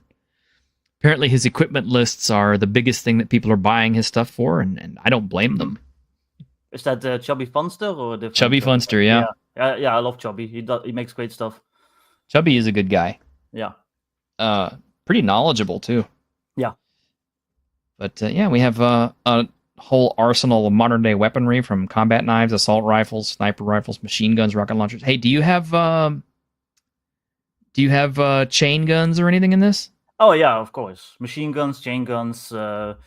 Apparently his equipment lists are the biggest thing that people are buying his stuff for, and I don't blame them. Is that Chubby Funster or different? Chubby Funster, yeah. Yeah, I love Chubby. He makes great stuff. Chubby is a good guy. Yeah. Pretty knowledgeable too. Yeah. But we have a whole arsenal of modern day weaponry from combat knives, assault rifles, sniper rifles, machine guns, rocket launchers. Hey, do you have chain guns or anything in this? Oh yeah, of course. Machine guns, chain guns, laser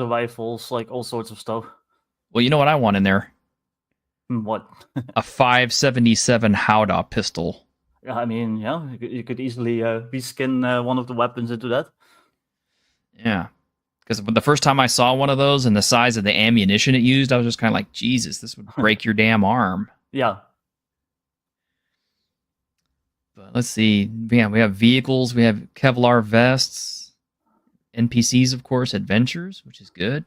rifles, like all sorts of stuff. Well, you know what I want in there? What? A 5.77 Howdah pistol. I mean, yeah, you could easily reskin one of the weapons into that. Yeah. Because the first time I saw one of those and the size of the ammunition it used, I was just kind of like, Jesus, this would break your damn arm. Yeah. But let's see. Yeah, we have vehicles. We have Kevlar vests. NPCs, of course. Adventures, which is good.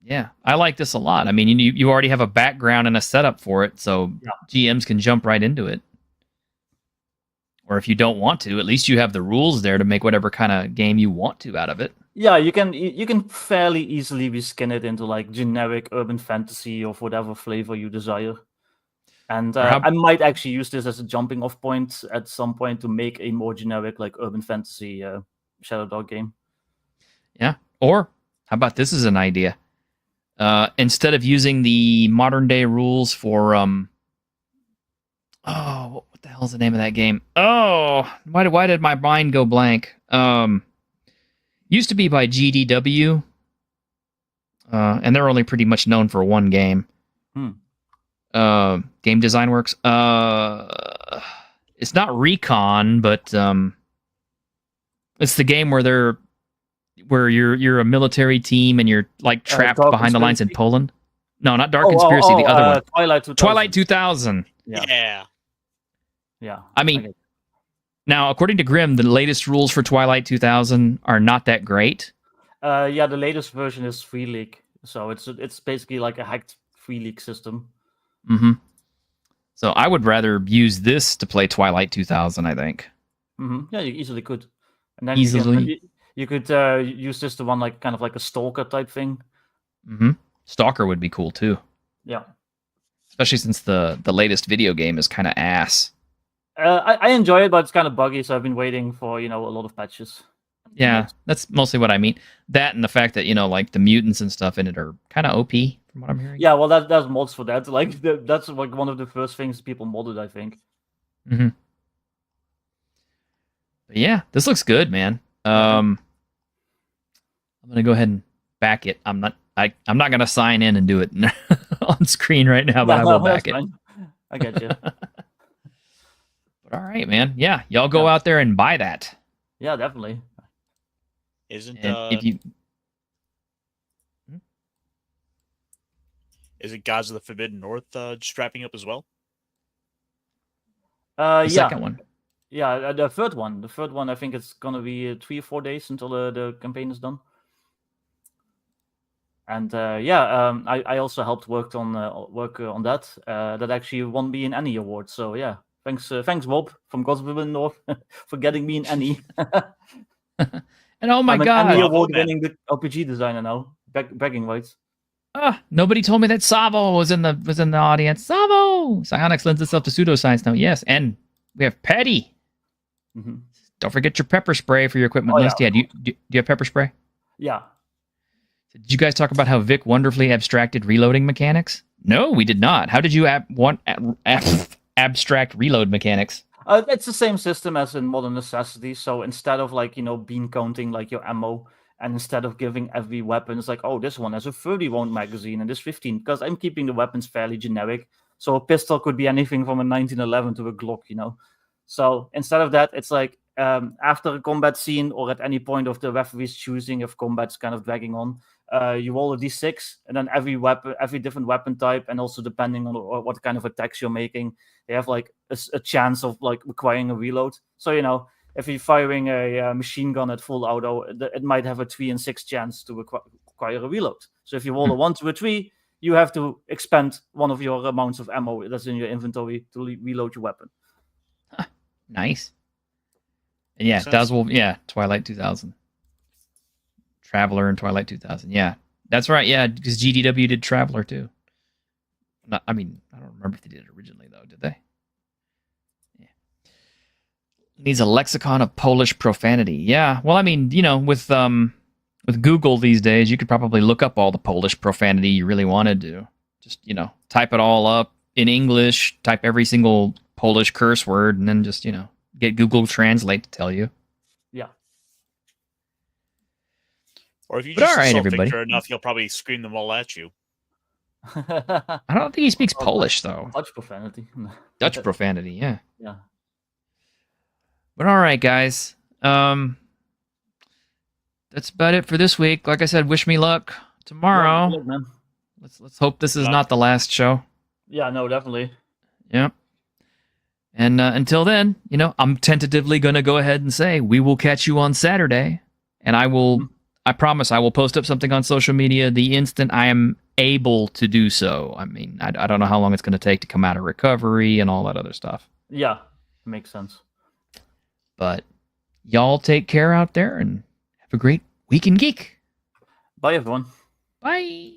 Yeah, I like this a lot. I mean, you already have a background and a setup for it, so GMs can jump right into it. Or if you don't want to, at least you have the rules there to make whatever kind of game you want to out of it. Yeah, you can fairly easily reskin it into like generic urban fantasy of whatever flavor you desire. And I might actually use this as a jumping off point at some point to make a more generic like urban fantasy Shadow Dog game. Yeah. Or how about this as an idea? Instead of using the modern day rules for what the hell's the name of that game? Oh, why did my mind go blank? Used to be by GDW, and they're only pretty much known for one game. Game Design Works. It's not Recon, but it's the game where you're a military team and you're like trapped behind the lines in Poland. No, not Dark Conspiracy. The other one, Twilight 2000. Yeah. I mean, now according to Grimm, the latest rules for Twilight 2000 are not that great. The latest version is Free League, so it's basically like a hacked Free League system. Mm-hmm. So I would rather use this to play Twilight 2000. I think. Mm-hmm. Yeah, you easily could. And then you could use this to run like kind of like a stalker type thing. Mm-hmm. Stalker would be cool too. Yeah. Especially since the latest video game is kind of ass. I enjoy it, but it's kind of buggy, so I've been waiting for a lot of patches. Yeah, that's mostly what I mean. That and the fact that, like the mutants and stuff in it are kind of OP from what I'm hearing. Yeah, well, that's mods for that. Like that's like one of the first things people modded, I think. Mm-hmm. But yeah, this looks good, man. I'm gonna go ahead and back it. I'm not gonna sign in and do it on screen right now, but I will back it. Fine. I get you. But all right, man. Yeah, y'all go out there and buy that. Yeah, definitely. Isn't if you isn't Gods of the Forbidden North just wrapping up as well? the second one. Yeah, the third one. The third one, I think it's gonna be 3 or 4 days until the campaign is done. And I also helped work on that. That actually won me an Annie award. So yeah, thanks Bob from Gods of the Forbidden North for getting me an Annie. And oh my I'm an god, Annie award-winning RPG designer now. Bragging rights. Nobody told me that Savo was in the audience. Savo! Psionics lends itself to pseudoscience now. Yes, and we have Petty. Mm-hmm. Don't forget your pepper spray for your equipment list. Yeah, do you have pepper spray? Yeah. Did you guys talk about how Vic wonderfully abstracted reloading mechanics? No, we did not. How did you abstract reload mechanics? It's the same system as in Modern Necessity. So instead of bean counting like your ammo, and instead of giving every weapon, it's like, oh, this one has a 30 round magazine and this 15, because I'm keeping the weapons fairly generic. So a pistol could be anything from a 1911 to a Glock, So instead of that, it's like after a combat scene or at any point of the referee's choosing if combat's kind of dragging on, you roll a d6, and then every different weapon type, and also depending on what kind of attacks you're making, they have like a chance of like requiring a reload. So if you're firing a machine gun at full auto, it might have a 3 and 6 chance to require a reload. So if you roll a 1 to a 3, you have to expend one of your amounts of ammo that's in your inventory to reload your weapon. Nice. And yeah, Twilight 2000. Traveler and Twilight 2000. Yeah, that's right. Yeah, because GDW did Traveler too. I don't remember if they did it originally though. Did they? Yeah. Needs a lexicon of Polish profanity. Yeah. Well, with Google these days, you could probably look up all the Polish profanity you really wanted to. Just type it all up in English. Type every single Polish curse word, and then just get Google Translate to tell you. Yeah. Or if you just right, insult everybody. Victor enough, he'll probably scream them all at you. I don't think he speaks Polish though. Dutch profanity. Dutch profanity, yeah. Yeah. But all right, guys. That's about it for this week. Like I said, wish me luck tomorrow. Yeah, good luck, man. Let's hope this is not the last show. Yeah, no, definitely. Yep. And until then, I'm tentatively going to go ahead and say we will catch you on Saturday, and I promise I will post up something on social media the instant I am able to do so. I mean, I don't know how long it's going to take to come out of recovery and all that other stuff. Yeah, makes sense. But y'all take care out there and have a great week in Geek. Bye, everyone. Bye.